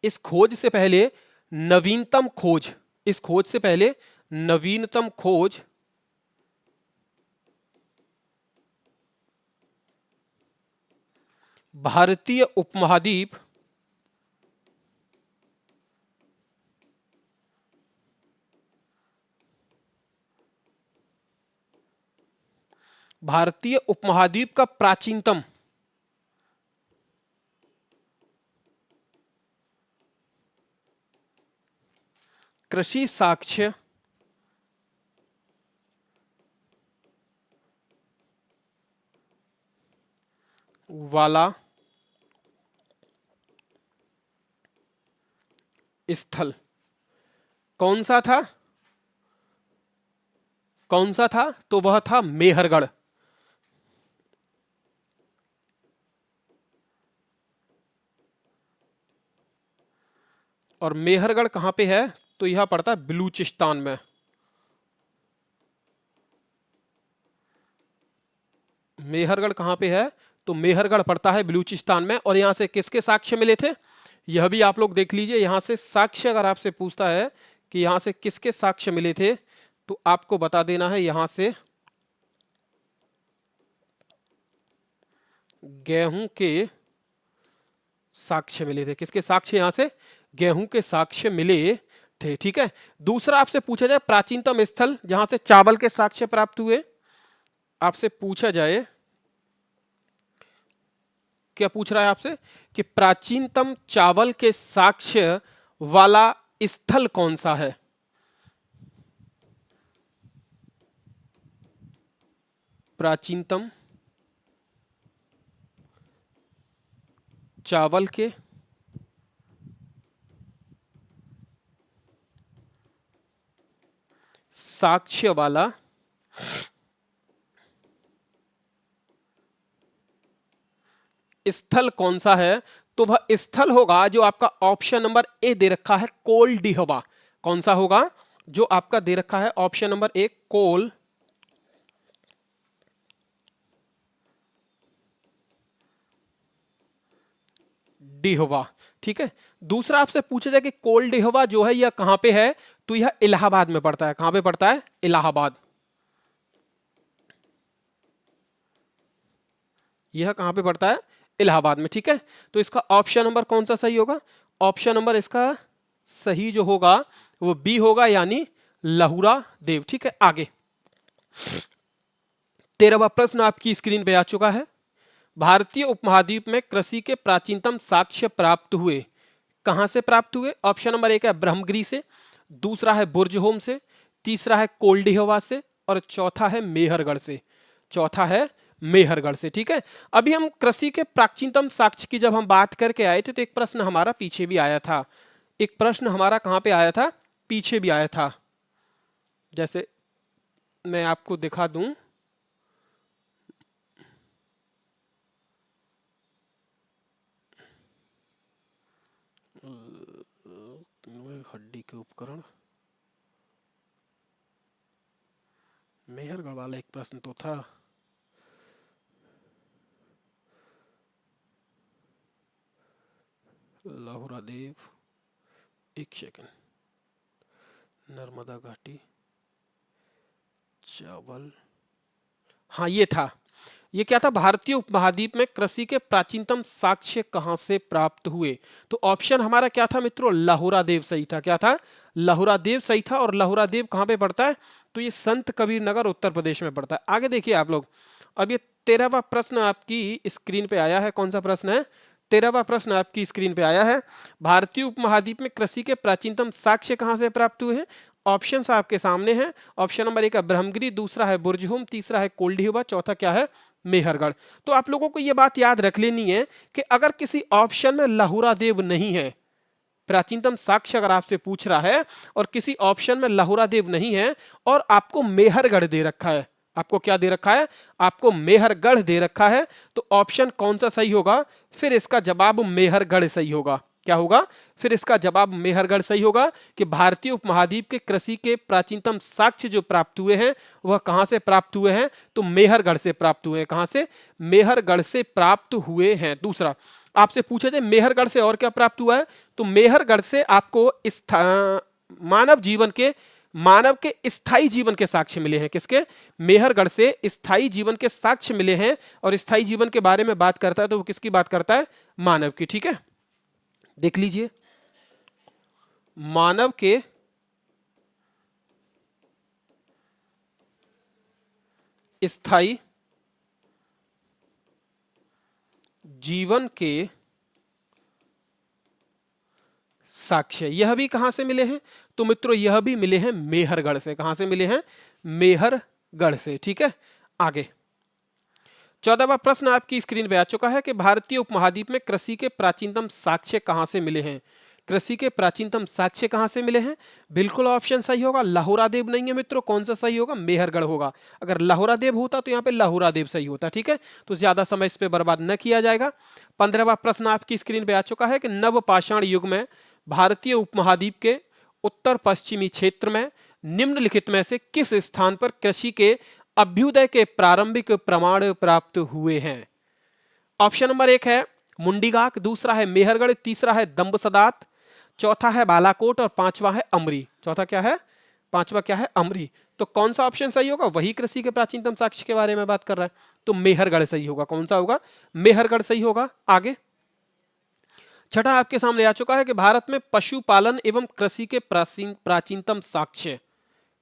इस खोज से पहले नवीनतम खोज, इस खोज से पहले नवीनतम खोज भारतीय उपमहाद्वीप भारतीय उपमहाद्वीप का प्राचीनतम कृषि साक्ष्य वाला स्थल कौन सा था, कौन सा था, तो वह था मेहरगढ़। और मेहरगढ़ कहां पे है, तो यह पड़ता है बलूचिस्तान में। मेहरगढ़ कहां पे है, तो मेहरगढ़ पड़ता है बलूचिस्तान में। और यहां से किसके साक्ष्य मिले थे, यह भी आप लोग देख लीजिए। यहां से साक्ष्य अगर आपसे पूछता है कि यहां से किसके साक्ष्य मिले थे, तो आपको बता देना है यहां से गेहूं के साक्ष्य मिले थे। किसके साक्ष्य, यहां से गेहूं के साक्ष्य मिले थे। ठीक है, दूसरा आपसे पूछा जाए प्राचीनतम स्थल जहां से चावल के साक्ष्य प्राप्त हुए, आपसे पूछा जाए क्या पूछ रहा है आपसे कि प्राचीनतम चावल के साक्ष्य वाला स्थल कौन सा है? प्राचीनतम चावल के साक्ष्य वाला स्थल कौन सा है? तो वह स्थल होगा जो आपका ऑप्शन नंबर ए दे रखा है, कोल डिहवा। कौन सा होगा? जो आपका दे रखा है ऑप्शन नंबर ए, कोल डिहवा। ठीक है। दूसरा आपसे पूछा जाए कि कोल डिहवा जो है यह कहां पे है, तो यह इलाहाबाद में पड़ता है। कहां पे पड़ता है? इलाहाबाद। यह कहां पे पड़ता है? इलाहाबाद में। ठीक है। तो इसका ऑप्शन नंबर कौन सा सही होगा? ऑप्शन नंबर इसका सही जो होगा वो बी होगा, यानी लहुरा देव। ठीक है। आगे 13वां प्रश्न आपकी स्क्रीन पे आ चुका है। भारतीय उपमहाद्वीप में कृषि के प्राचीनतम साक्ष्य प्राप्त हुए कहां से प्राप्त हुए? ऑप्शन नंबर एक है ब्रह्मगिरी से, दूसरा है बुर्जहोम से, तीसरा है कोल्डिहवा से और चौथा है मेहरगढ़ से। चौथा है मेहरगढ़ से। ठीक है। अभी हम कृषि के प्राचीनतम साक्ष्य की जब हम बात करके आए थे तो एक प्रश्न हमारा पीछे भी आया था। एक प्रश्न हमारा कहां पे आया था? पीछे भी आया था। जैसे मैं आपको दिखा दूं, हड्डी के उपकरण, मेहरगढ़ वाला एक प्रश्न तो था। लाहुरा देव, एक सेकंड, नर्मदा घाटी, चावल, हाँ ये था। ये क्या था? भारतीय उपमहाद्वीप में कृषि के प्राचीनतम साक्ष्य कहां से प्राप्त हुए? तो ऑप्शन हमारा क्या था मित्रों? लाहुरा देव सही था। क्या था? लाहुरा देव सही था। और लाहुरा देव कहां पे पड़ता है? तो ये संत कबीर नगर उत्तर प्रदेश में पड़ता है। आगे देखिए आप लोग, अब ये 13वां प्रश्न आपकी स्क्रीन पे आया है। कौन सा प्रश्न है? 13वां प्रश्न आपकी स्क्रीन पे आया है। भारतीय उपमहाद्वीप में कृषि के प्राचीनतम साक्ष्य कहां से प्राप्त हुए हैं? ऑप्शन आपके सामने हैं। ऑप्शन नंबर एक है ब्रह्मगिरी, दूसरा है बुर्जहोम, तीसरा है कोल्डिहवा, चौथा क्या है? मेहरगढ़। तो आप लोगों को यह बात याद रख लेनी है कि अगर किसी ऑप्शन में लाहुरा देव नहीं है, प्राचीनतम साक्ष्य अगर आपसे पूछ रहा है और किसी ऑप्शन में लाहुरा देव नहीं है और आपको मेहरगढ़ दे रखा है, आपको क्या दे रखा है? आपको मेहरगढ़ दे रखा है, तो ऑप्शन कौन सा सही होगा? फिर इसका जवाब मेहरगढ़ सही होगा। क्या होगा? फिर इसका जवाब मेहरगढ़ सही होगा कि भारतीय उपमहाद्वीप के कृषि के प्राचीनतम साक्ष्य जो प्राप्त हुए हैं वह कहां से प्राप्त हुए हैं? तो मेहरगढ़ से प्राप्त हुए हैं। कहां से? मेहरगढ़ से प्राप्त हुए हैं। दूसरा आपसे पूछे थे मेहरगढ़ से और क्या प्राप्त हुआ है? तो मेहरगढ़ से आपको मानव के स्थायी जीवन के साक्ष्य मिले हैं। किसके? मेहरगढ़ से स्थायी जीवन के साक्ष्य मिले हैं। और स्थायी जीवन के बारे में बात करता है तो वो किसकी बात करता है? मानव की। ठीक है। देख लीजिए, मानव के स्थायी जीवन के साक्ष्य यह भी कहां से मिले हैं? तो मित्रों यह भी मिले हैं मेहरगढ़ से। कहां से मिले हैं? मेहरगढ़ से। ठीक है। आगे 14वां प्रश्न आपकी स्क्रीन पे आ चुका है कि भारतीय उपमहाद्वीप में कृषि के प्राचीनतम साक्ष्य कहां से मिले हैं? कृषि के प्राचीनतम साक्ष्य कहां से मिले हैं? बिल्कुल ऑप्शन सही होगा। लाहुरा देव नहीं है मित्रों। कौन सा सही होगा? मेहरगढ़ होगा। अगर लाहुरा देव होता तो यहाँ पे लाहुरा देव सही होता। ठीक है। तो ज्यादा समय इस पे बर्बाद न किया जाएगा। 15वां प्रश्न आपकी स्क्रीन पे आ चुका है कि नवपाषाण युग में भारतीय उपमहाद्वीप के उत्तर पश्चिमी क्षेत्र में निम्नलिखित में से किस स्थान पर कृषि के अभ्युदय के प्रारंभिक प्रमाण प्राप्त हुए हैं? ऑप्शन नंबर एक है मुंडीगाक, दूसरा है मेहरगढ़, तीसरा है दम्बसदात, चौथा है बालाकोट और पांचवा है अमरी। चौथा क्या है? पांचवा क्या है? अमरी। तो कौन सा ऑप्शन सही होगा? वही कृषि के प्राचीनतम साक्ष्य के बारे में बात कर रहा है, तो मेहरगढ़ सही होगा। कौन सा होगा? मेहरगढ़ सही होगा। आगे छठा आपके सामने आ चुका है कि भारत में पशुपालन एवं कृषि के प्राचीनतम साक्ष्य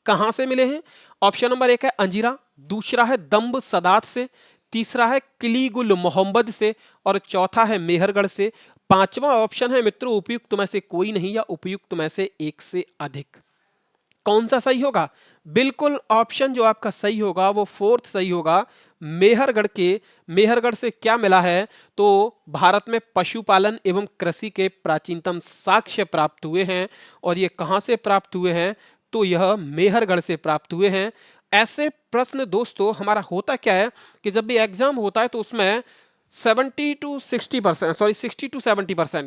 कहां से मिले हैं? ऑप्शन नंबर एक है अंजिरा, दूसरा है दम्ब सदात से, तीसरा है किलीगुल मोहम्मद से और चौथा है मेहरगढ़ से। पांचवा ऑप्शन है मित्रों उपयुक्त में से कोई नहीं या उपयुक्त में से एक से अधिक। कौन सा सही होगा? बिल्कुल ऑप्शन जो आपका सही होगा वो फोर्थ सही होगा। मेहरगढ़ से क्या मिला है? तो भारत में पशुपालन एवं कृषि के प्राचीनतम साक्ष्य प्राप्त हुए हैं। और ये कहां से प्राप्त हुए हैं? तो यह मेहरगढ़ से प्राप्त हुए हैं। ऐसे प्रश्न दोस्तों हमारा होता क्या है कि जब भी एग्जाम होता है तो उसमें 60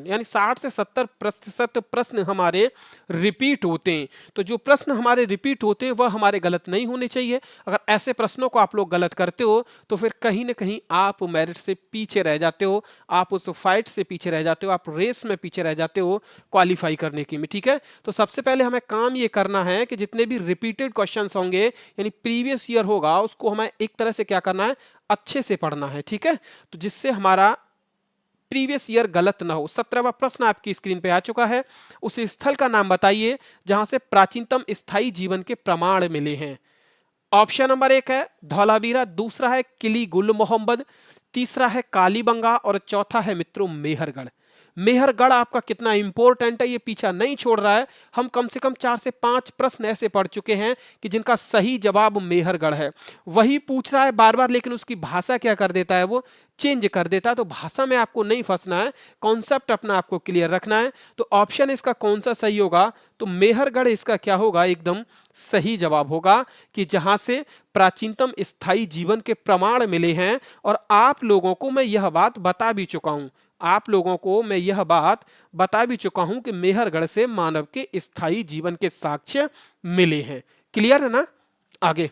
यानी 60 से 70% प्रश्न हमारे रिपीट होते हैं। तो जो प्रश्न हमारे रिपीट होते हैं वह हमारे गलत नहीं होने चाहिए। अगर ऐसे प्रश्नों को आप लोग गलत करते हो तो फिर कहीं ना कहीं आप मेरिट से पीछे रह जाते हो, आप उस फाइट से पीछे रह जाते हो, आप रेस में पीछे रह जाते हो क्वालिफाई करने की में। ठीक है, तो सबसे पहले हमें काम ये करना है कि जितने भी रिपीटेड क्वेश्चन होंगे यानी प्रीवियस ईयर होगा उसको हमें एक तरह से क्या करना है, अच्छे से पढ़ना है। ठीक है, तो जिससे हमारा प्रीवियस ईयर गलत ना हो। 17वां प्रश्न आपकी स्क्रीन पे आ चुका है। उस स्थल का नाम बताइए जहां से प्राचीनतम स्थायी जीवन के प्रमाण मिले हैं। ऑप्शन नंबर 1 है धौलावीरा, दूसरा है किली गुल मोहम्मद, तीसरा है कालीबंगा और चौथा है मित्रों मेहरगढ़। मेहरगढ़ आपका कितना इंपॉर्टेंट है ये पीछा नहीं छोड़ रहा है। हम कम से कम 4 से 5 प्रश्न ऐसे पढ़ चुके हैं कि जिनका सही जवाब मेहरगढ़ है। वही पूछ रहा है बार बार, लेकिन उसकी भाषा क्या कर देता है, वो चेंज कर देता है। तो भाषा में आपको नहीं फंसना है, कॉन्सेप्ट अपना आपको क्लियर रखना है। तो ऑप्शन इसका कौन सा सही होगा? तो मेहरगढ़ इसका क्या होगा, एकदम सही जवाब होगा कि जहां से प्राचीनतम स्थायी जीवन के प्रमाण मिले हैं। और आप लोगों को मैं यह बात बता भी चुका हूं, कि मेहरगढ़ से मानव के स्थायी जीवन के साक्ष्य मिले हैं। क्लियर है ना? आगे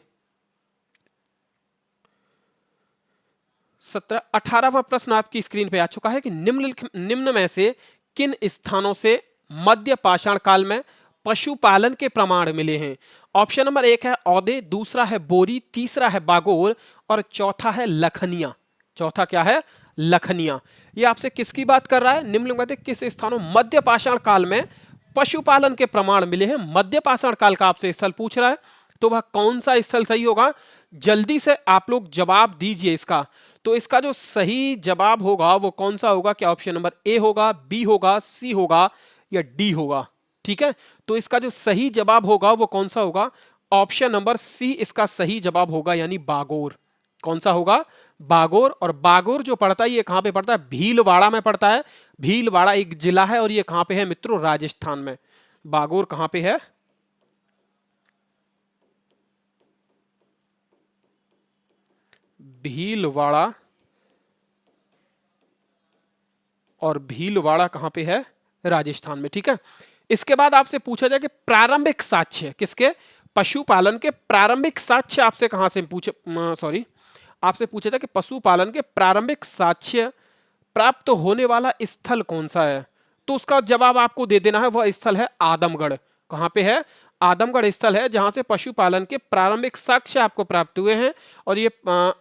18वां प्रश्न आपकी स्क्रीन पे आ चुका है कि निम्न में से किन स्थानों से मध्य पाषाण काल में पशुपालन के प्रमाण मिले हैं? ऑप्शन नंबर 1 है औदे, दूसरा है बोरी, तीसरा है बागोर और चौथा है लखनिया। चौथा क्या है? लखनिया। ये आपसे किसकी बात कर रहा है? निम्न में से किस स्थानों मध्य पाषाण काल में पशुपालन के प्रमाण मिले हैं? मध्य पाषाण काल का आपसे स्थल पूछ रहा है, तो वह कौन सा स्थल सही होगा? जल्दी से आप लोग जवाब दीजिए इसका। तो इसका जो सही जवाब होगा वो कौन सा होगा? क्या ऑप्शन नंबर ए होगा, बी होगा, सी होगा या डी होगा? ठीक है, तो इसका जो सही जवाब होगा वो कौन सा होगा? ऑप्शन नंबर सी इसका सही जवाब होगा, यानी बागोर। कौन सा होगा? बागोर। और बागोर जो पड़ता है ये कहां पे पड़ता है? भीलवाड़ा में पड़ता है। भीलवाड़ा एक जिला है और ये कहां पे है मित्रों? राजस्थान में। बागोर कहां पे है? भीलवाड़ा। और भीलवाड़ा कहां पे है? राजस्थान में। ठीक है, इसके बाद आपसे पूछा जाए कि प्रारंभिक साक्ष्य किसके? पशुपालन के प्रारंभिक साक्ष्य आपसे कहां से आपसे पूछा था कि पशुपालन के प्रारंभिक साक्ष्य प्राप्त होने वाला स्थल कौन सा है? तो उसका जवाब आपको दे देना है, वह स्थल है आदमगढ़। कहां पे है? आदमगढ़ स्थल है जहां से पशुपालन के प्रारंभिक साक्ष्य आपको प्राप्त हुए हैं। और ये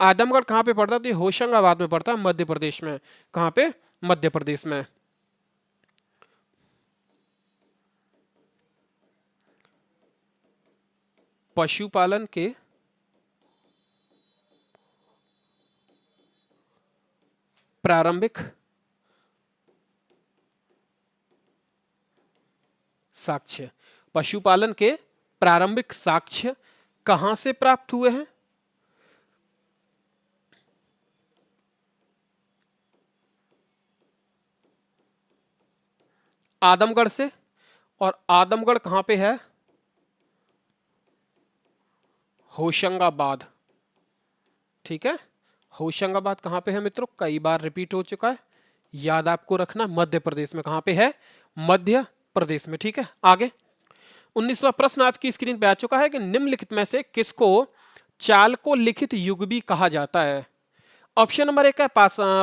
आदमगढ़ कहां पे पड़ता है? तो ये होशंगाबाद में पड़ता है, मध्य प्रदेश में। कहां पे? मध्य प्रदेश में। पशुपालन के प्रारंभिक साक्ष्य, पशुपालन के प्रारंभिक साक्ष्य कहां से प्राप्त हुए हैं? आदमगढ़ से। और आदमगढ़ कहां पे है? होशंगाबाद। ठीक है, होशंगाबाद कहां पे है मित्रों? कई बार रिपीट हो चुका है, याद आपको रखना। मध्य प्रदेश में। कहां पे है? मध्य प्रदेश में। ठीक है, आगे 19वां प्रश्न आपकी स्क्रीन पे आ चुका है कि निम्नलिखित में से किसको चालको लिखित युग भी कहा जाता है? ऑप्शन नंबर 1 है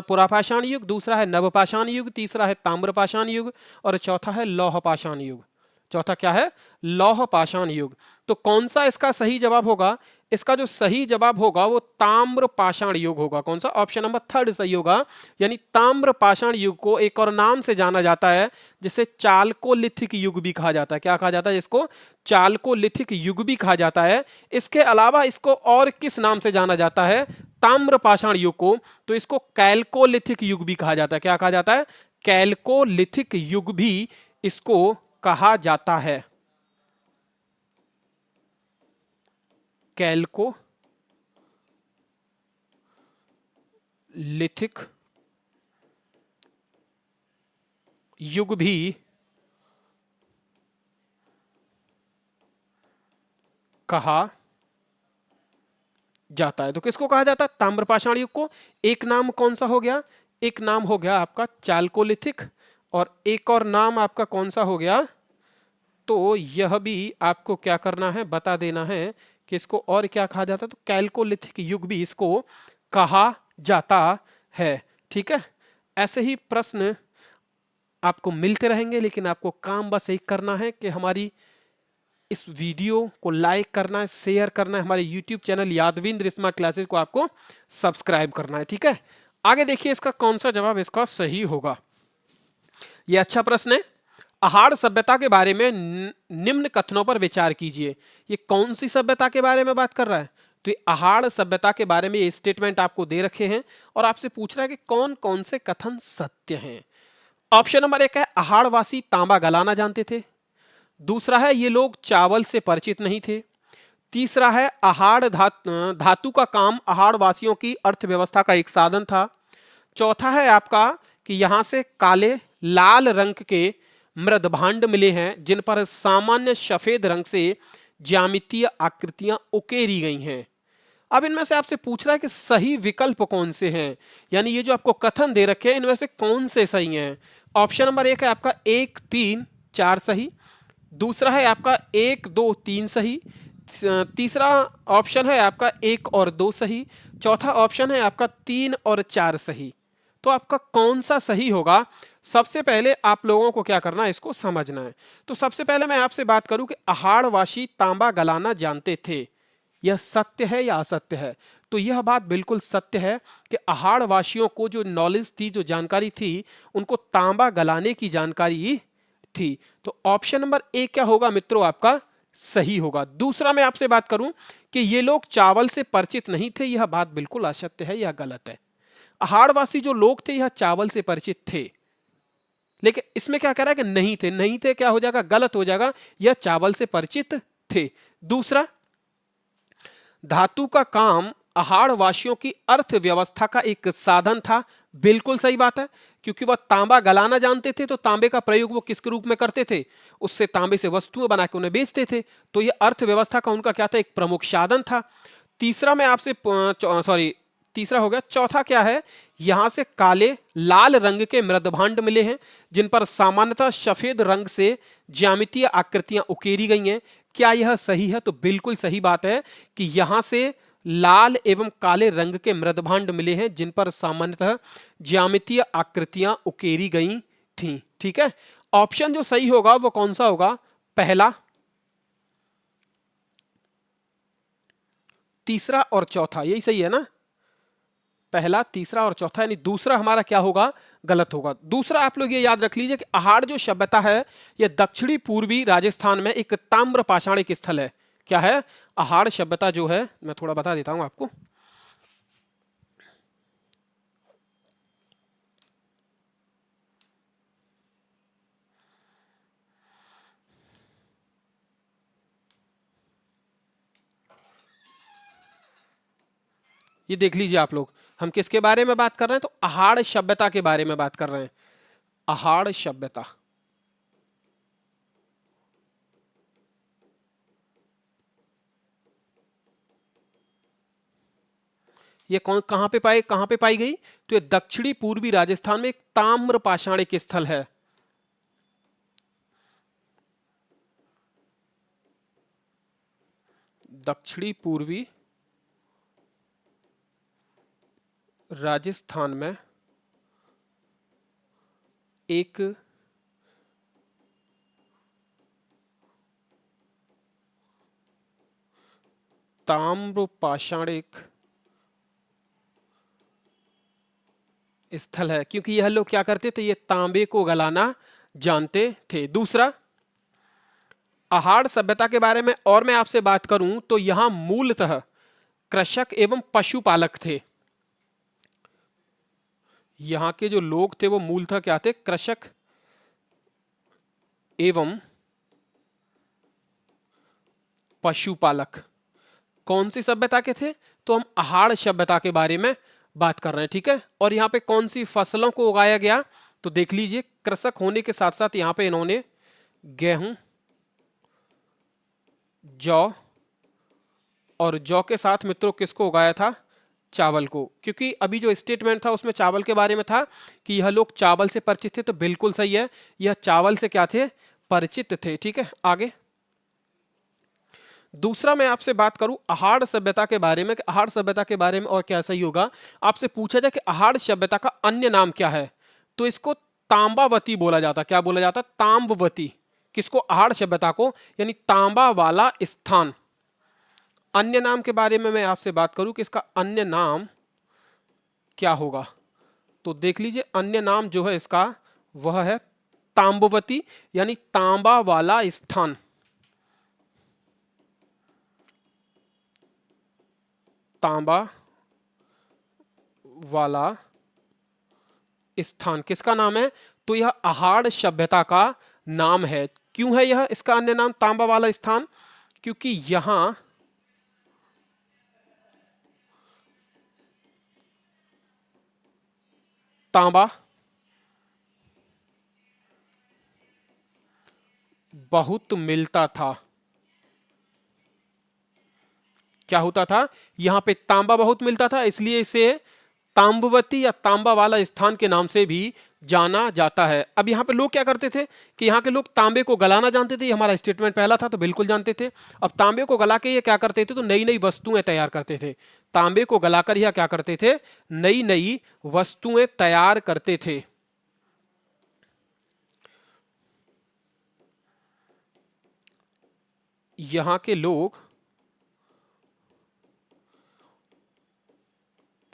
पुरापाषाण युग, दूसरा है नवपाषाण युग, तीसरा है ताम्रपाषाण युग और चौथा है लौह पाषाण युग। चौथा क्या है? लौह पाषाण युग। तो कौन सा इसका सही जवाब होगा? इसका जो सही जवाब होगा वो ताम्र पाषाण युग होगा। कौन सा? ऑप्शन नंबर 3 सही होगा, यानी ताम्र पाषाण युग को एक और नाम से जाना जाता है जिसे चालकोलिथिक युग भी कहा जाता है। क्या कहा जाता है इसको? चालकोलिथिक युग भी कहा जाता है। इसके अलावा इसको और किस नाम से जाना जाता है? ताम्र पाषाण युग को, तो इसको कैल्कोलिथिक युग भी कहा जाता है। क्या कहा जाता है? कैल्कोलिथिक युग भी इसको कहा जाता है। कैल्कोलिथिक युग भी कहा जाता है। तो किसको कहा जाता है? ताम्रपाषाण युग को। एक नाम कौन सा हो गया? एक नाम हो गया आपका चाल्कोलिथिक, और एक और नाम आपका कौन सा हो गया? तो यह भी आपको क्या करना है, बता देना है कि इसको और क्या कहा जाता है। तो कैल्कोलिथिक युग भी इसको कहा जाता है। ठीक है, ऐसे ही प्रश्न आपको मिलते रहेंगे, लेकिन आपको काम बस एक करना है कि हमारी इस वीडियो को लाइक करना है, शेयर करना है, हमारे YouTube channel Yadvindra smart classes को आपको सब्सक्राइब करना है। ठीक है, आगे देखिए इसका कौन सा जवाब इसका सही होगा। यह अच्छा प्रश्न है। आहार सभ्यता के बारे में निम्न कथनों पर विचार कीजिए। ये कौन सी सभ्यता के बारे में बात कर रहा है? तो ये आहार सभ्यता के बारे में ये स्टेटमेंट आपको दे रखे हैं और आपसे पूछ रहा है कि कौन कौन से कथन सत्य हैं। ऑप्शन नंबर 1 है आहारवासी तांबा गलाना जानते थे। दूसरा है ये लोग चावल से परिचित नहीं थे। तीसरा है आहार धातु का काम आहार वासियों की अर्थव्यवस्था का एक साधन था। चौथा है आपका कि यहां से काले लाल रंग के मृदभांड मिले हैं जिन पर सामान्य सफेद रंग से ज्यामितीय आकृतियां उकेरी गई हैं। अब इनमें से आपसे पूछ रहा है कि सही विकल्प कौन से हैं, यानी ये जो आपको कथन दे रखे हैं इनमें से कौन से सही हैं। ऑप्शन नंबर 1 है आपका 1, 3, 4 सही। दूसरा है आपका 1, 2, 3 सही। तीसरा ऑप्शन है आपका 1 और 2 सही। चौथा ऑप्शन है आपका 3 और 4 सही। तो आपका कौन सा सही होगा? सबसे पहले आप लोगों को क्या करना है, इसको समझना है। तो सबसे पहले मैं आपसे बात करूं कि आहारवासी तांबा गलाना जानते थे, यह सत्य है या असत्य है? तो यह बात बिल्कुल सत्य है कि आहारवासियों को जो नॉलेज थी, जो जानकारी थी, उनको तांबा गलाने की जानकारी थी। तो ऑप्शन नंबर 1 क्या होगा मित्रों? आपका सही होगा। दूसरा मैं आपसे बात करूं कि ये लोग चावल से परिचित नहीं थे, यह बात बिल्कुल असत्य है, यह गलत है। आहारवासी जो लोग थे यह चावल से परिचित थे, लेकिन इसमें क्या कह रहा है कि नहीं थे। नहीं थे क्या हो जाएगा? गलत हो जाएगा। यह चावल से परिचित थे। दूसरा, धातु का काम आहारवासियों की अर्थव्यवस्था का एक साधन था, बिल्कुल सही बात है, क्योंकि वह तांबा गलाना जानते थे। तो तांबे का प्रयोग वो किसके रूप में करते थे? उससे तांबे से वस्तुएं बना के उन्हें बेचते थे। तो यह अर्थव्यवस्था का उनका क्या था? एक प्रमुख साधन था। तीसरा मैं आपसे तीसरा हो गया। चौथा क्या है? यहां से काले लाल रंग के मृदभांड मिले हैं जिन पर सामान्यतः सफेद रंग से ज्यामितीय आकृतियां उकेरी गई हैं। क्या यह सही है? तो बिल्कुल सही बात है कि यहां से लाल एवं काले रंग के मृदभांड मिले हैं जिन पर सामान्यतः ज्यामितीय आकृतियां उकेरी गई थी। ठीक है, ऑप्शन जो सही होगा वो कौन सा होगा? पहला, तीसरा और चौथा, यही सही है ना? पहला, तीसरा और चौथा, यानी दूसरा हमारा क्या होगा? गलत होगा। दूसरा आप लोग ये याद रख लीजिए कि आहार जो सभ्यता है यह दक्षिणी पूर्वी राजस्थान में एक ताम्र पाषाणिक स्थल है। क्या है? आहार सभ्यता जो है, मैं थोड़ा बता देता हूं आपको। ये देख लीजिए आप लोग, हम किसके बारे में बात कर रहे हैं? तो आहार सभ्यता के बारे में बात कर रहे हैं। आहार सभ्यता, ये कहां पे पाई गई? तो ये दक्षिणी पूर्वी राजस्थान में एक ताम्र पाषाणिक स्थल है। दक्षिणी पूर्वी राजस्थान में एक ताम्र पाषाणिक स्थल है, क्योंकि यह लोग क्या करते थे? ये तांबे को गलाना जानते थे। दूसरा, आहार सभ्यता के बारे में और मैं आपसे बात करूं तो यहां मूलतः कृषक एवं पशुपालक थे। यहाँ के जो लोग थे वो मूलतः क्या थे? कृषक एवं पशुपालक। कौन सी सभ्यता के थे? तो हम आहार सभ्यता के बारे में बात कर रहे हैं, ठीक है। और यहाँ पे कौन सी फसलों को उगाया गया? तो देख लीजिए, कृषक होने के साथ साथ यहाँ पे इन्होंने गेहूं, जौ, और जौ के साथ मित्रों किसको उगाया था? चावल को। क्योंकि अभी जो स्टेटमेंट था उसमें चावल के बारे में था कि यह लोग चावल से परिचित थे, तो बिल्कुल सही है, यह चावल से क्या थे? परिचित थे, ठीक है। आगे दूसरा मैं आपसे बात करूं आहार सभ्यता के बारे में, कि आहार सभ्यता के बारे में और क्या सही होगा। आपसे पूछा जाए कि आहार सभ्यता का अन्य नाम क्या है, तो इसको तांबावती बोला जाता। क्या बोला जाता? तांबवती। किसको? आहार सभ्यता को, यानी तांबा वाला स्थान। अन्य नाम के बारे में मैं आपसे बात करूं कि इसका अन्य नाम क्या होगा, तो देख लीजिए अन्य नाम जो है इसका वह है तांबवती, यानी तांबा वाला स्थान। तांबा वाला स्थान किसका नाम है? तो यह आहार सभ्यता का नाम है। क्यों है यह इसका अन्य नाम तांबा वाला स्थान? क्योंकि यहां तांबा बहुत मिलता था। क्या होता था? यहां पे तांबा बहुत मिलता था, इसलिए इसे तांबवती या तांबा वाला स्थान के नाम से भी जाना जाता है। अब यहाँ पे लोग क्या करते थे कि यहाँ के लोग तांबे को गलाना जानते थे। ये हमारा स्टेटमेंट पहला था, तो बिल्कुल जानते थे। अब तांबे को गला के ये क्या करते थे? तो नई नई वस्तुएं तैयार करते थे। तांबे को गलाकर यह क्या करते थे? नई नई वस्तुएं तैयार करते थे। यहाँ के लोग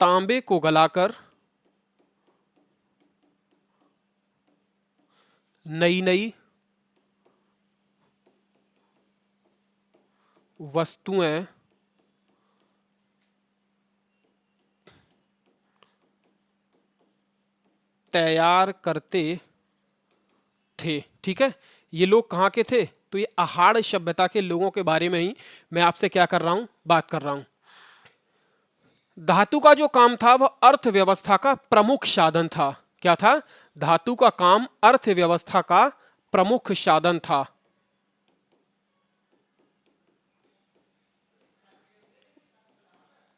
तांबे को गलाकर नई नई वस्तुएं तैयार करते थे, ठीक है। ये लोग कहाँ के थे? तो ये आहार सभ्यता के लोगों के बारे में ही मैं आपसे क्या कर रहा हूं? बात कर रहा हूं। धातु का जो काम था वह अर्थव्यवस्था का प्रमुख साधन था। क्या था? धातु का काम अर्थव्यवस्था का प्रमुख साधन था।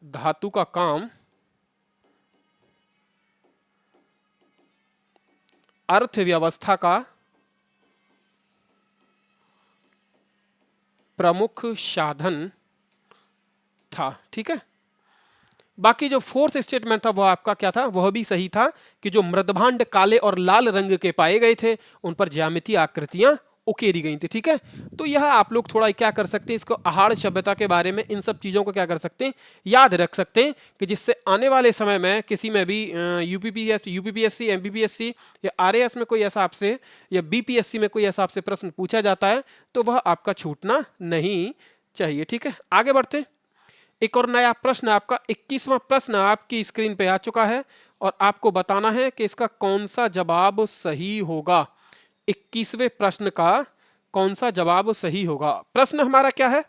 धातु का काम अर्थव्यवस्था का प्रमुख साधन था, ठीक है। बाकी जो फोर्थ स्टेटमेंट था वह आपका क्या था? वह भी सही था कि जो मृदभांड काले और लाल रंग के पाए गए थे उन पर ज्यामितीय आकृतियां उकेरी गई थी, ठीक है। तो यह आप लोग थोड़ा क्या कर सकते हैं, इसको आहार सभ्यता के बारे में इन सब चीजों को क्या कर सकते हैं? याद रख सकते हैं, कि जिससे आने वाले समय में किसी में भी यूपीपीएससी, एमपीपीएससी या आरएएस में कोई ऐसा आपसे, या बीपीएससी में कोई ऐसा आपसे प्रश्न पूछा जाता है तो वह आपका छूटना नहीं चाहिए, ठीक है। आगे बढ़ते हैं। एक और नया प्रश्न, आपका 21वां प्रश्न आपकी स्क्रीन पे आ चुका है और आपको बताना है कि इसका कौन सा जवाब सही होगा। 21वें प्रश्न का कौन सा जवाब सही होगा? प्रश्न हमारा क्या है?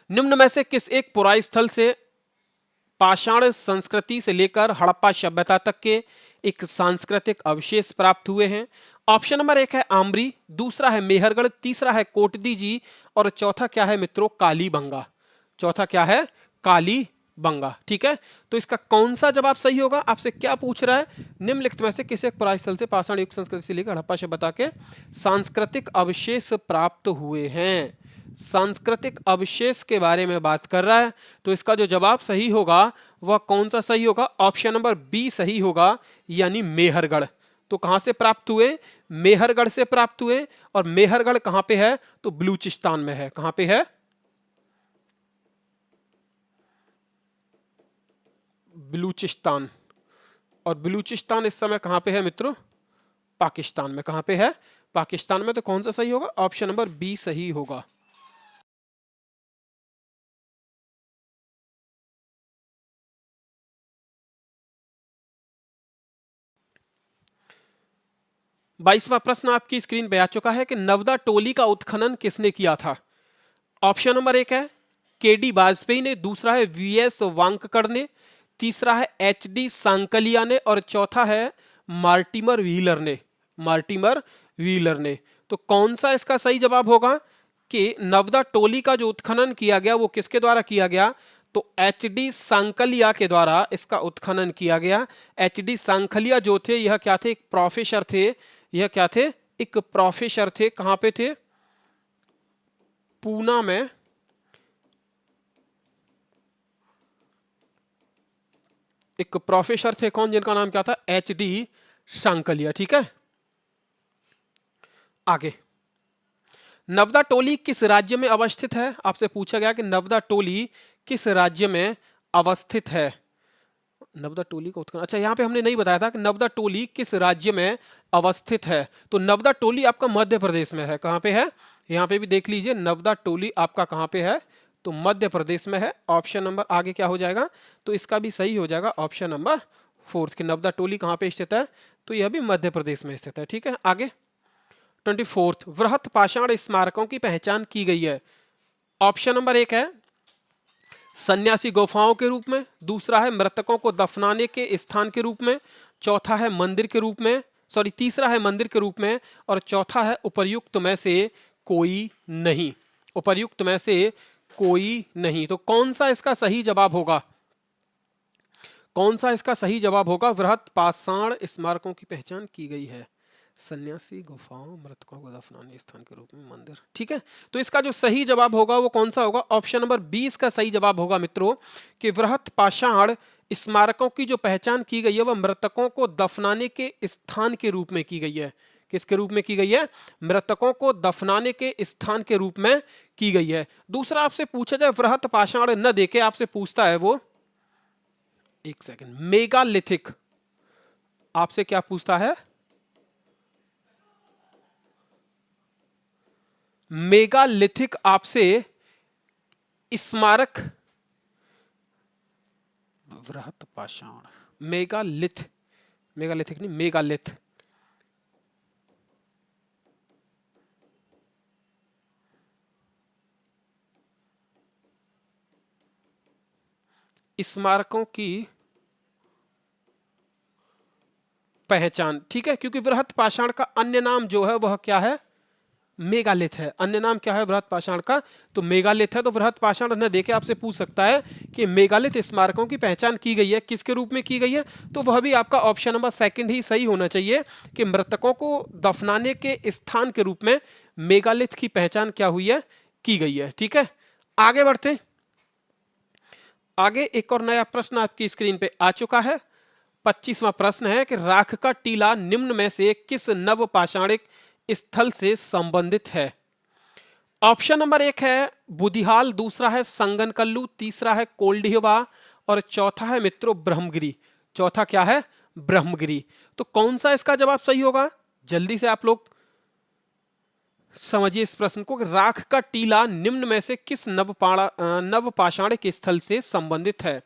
निम्न में से किस एक पुराई स्थल से पाषाण संस्कृति से लेकर हड़प्पा सभ्यता तक के एक सांस्कृतिक अवशेष प्राप्त हुए हैं? ऑप्शन नंबर 1 है आमरी, दूसरा है मेहरगढ़, तीसरा है कोटदीजी, और चौथा क्या है मित्रों? कालीबंगा। चौथा क्या है? कालीबंगा, ठीक है। तो इसका कौन सा जवाब सही होगा? आपसे क्या पूछ रहा है? निम्नलिखित में से किसी एक पुरास्थल से पाषाण युग संस्कृति से लेकर हड़प्पा सभ्यता के सांस्कृतिक अवशेष प्राप्त हुए हैं। सांस्कृतिक अवशेष के बारे में बात कर रहा है, तो इसका जो जवाब सही होगा वह कौन सा सही होगा? ऑप्शन नंबर बी सही होगा, यानी मेहरगढ़। तो कहां से प्राप्त हुए? मेहरगढ़ से प्राप्त हुए। और मेहरगढ़ कहां पे है? तो बलूचिस्तान में है। कहां पे है? बलूचिस्तान। और बलूचिस्तान इस समय कहां पे है मित्रों? पाकिस्तान में। कहां पे है? पाकिस्तान में। तो कौन सा सही होगा? ऑप्शन नंबर बी सही होगा। 22वां प्रश्न आपकी स्क्रीन पे आ चुका है कि नवदा टोली का उत्खनन किसने किया था। ऑप्शन नंबर 1 है के डी वाजपेयी ने, दूसरा है वी एस वांककर ने, तीसरा है एच डी सांकलिया ने और चौथा है मार्टिमर व्हीलर ने। मार्टिमर व्हीलर ने। तो कौन सा इसका सही जवाब होगा कि नवदा टोली का जो उत्खनन किया गया वो किसके द्वारा किया गया, तो एच डी सांकलिया के द्वारा इसका उत्खनन किया गया। एच डी सांकलिया जो थे यह क्या थे, एक प्रोफेसर थे। यह क्या थे, एक प्रोफेसर थे। कहां पे थे, पूना में। एक प्रोफेसर थे कौन, जिनका नाम क्या था, एच डी सांकलिया। ठीक है, आगे नवदा टोली किस राज्य में अवस्थित है। आपसे पूछा गया कि नवदा टोली किस राज्य में अवस्थित है। नवदा टोली का उत्खनन, अच्छा यहां पे हमने नहीं बताया था कि नवदा टोली किस राज्य में अवस्थित है। तो नवदा टोली आपका मध्य प्रदेश में है। कहां पे है, यहां पे भी देख लीजिए, नवदा टोली आपका कहां पे है, तो मध्य प्रदेश में है। ऑप्शन नंबर आगे क्या हो जाएगा, तो इसका भी सही हो जाएगा ऑप्शन नंबर 4 कि नवदा टोली कहां पे स्थित है, तो यह भी मध्य प्रदेश में स्थित है। ठीक है, आगे 24 वृहत पाषाण स्मारकों की पहचान की गई है। ऑप्शन नंबर 1 है सन्यासी गुफाओं के रूप में, दूसरा है मृतकों को दफनाने के स्थान के रूप में, चौथा है मंदिर के रूप में, सॉरी तीसरा है मंदिर के रूप में और चौथा है उपर्युक्त में से कोई नहीं। उपर्युक्त में से कोई नहीं। तो कौन सा इसका सही जवाब होगा, कौन सा इसका सही जवाब होगा, वृहत पाषाण स्मारकों की पहचान की गई है, सन्यासी गुफाओं, मृतकों को दफनाने स्थान के रूप में, मंदिर। ठीक है, तो इसका जो सही जवाब होगा वो कौन सा होगा, ऑप्शन नंबर 20 का सही जवाब होगा मित्रों कि वृहत पाषाण स्मारकों की जो पहचान की गई है वह मृतकों को दफनाने के स्थान के रूप में की गई है। किसके रूप में की गई है, मृतकों को दफनाने के स्थान के रूप में की गई है। दूसरा आपसे पूछा जाए, वृहत पाषाण न देके आपसे पूछता है वो, एक सेकंड, मेगालिथिक आपसे क्या पूछता है, मेगालिथिक आपसे स्मारक, वृहत पाषाण, मेगालिथ, मेगालिथिक नहीं, मेगालिथ। स्मारकों की पहचान। ठीक है, क्योंकि वृहत पाषाण का अन्य नाम जो है वह क्या है, मेगालिथ है। अन्य नाम क्या है वृहत पाषाण का, तो मेगालिथ है। तो वृहत पाषाण न देके आपसे पूछ सकता है कि मेगालिथ स्मारकों की पहचान की गई है, किसके रूप में की गई है, तो वह भी आपका ऑप्शन नंबर 2 ही सही होना चाहिए कि मृतकों को दफनाने के स्थान के रूप में मेगालिथ की पहचान क्या हुई है, की गई है। ठीक है, आगे बढ़ते, आगे एक और नया प्रश्न आपकी स्क्रीन पे आ चुका है। 25वां प्रश्न है कि राख का टीला निम्न में से किस नव पाषाणिक स्थल से संबंधित है। ऑप्शन नंबर 1 है बुधिहाल, दूसरा है संगनकल्लू, तीसरा है कोल्डिहवा और चौथा है मित्रों ब्रह्मगिरी। चौथा क्या है, ब्रह्मगिरी। तो कौन सा इसका जवाब सही होगा, जल्दी से आप लोग समझिए इस प्रश्न को कि राख का टीला निम्न में से किस नव पाषाणिक स्थल से संबंधित है।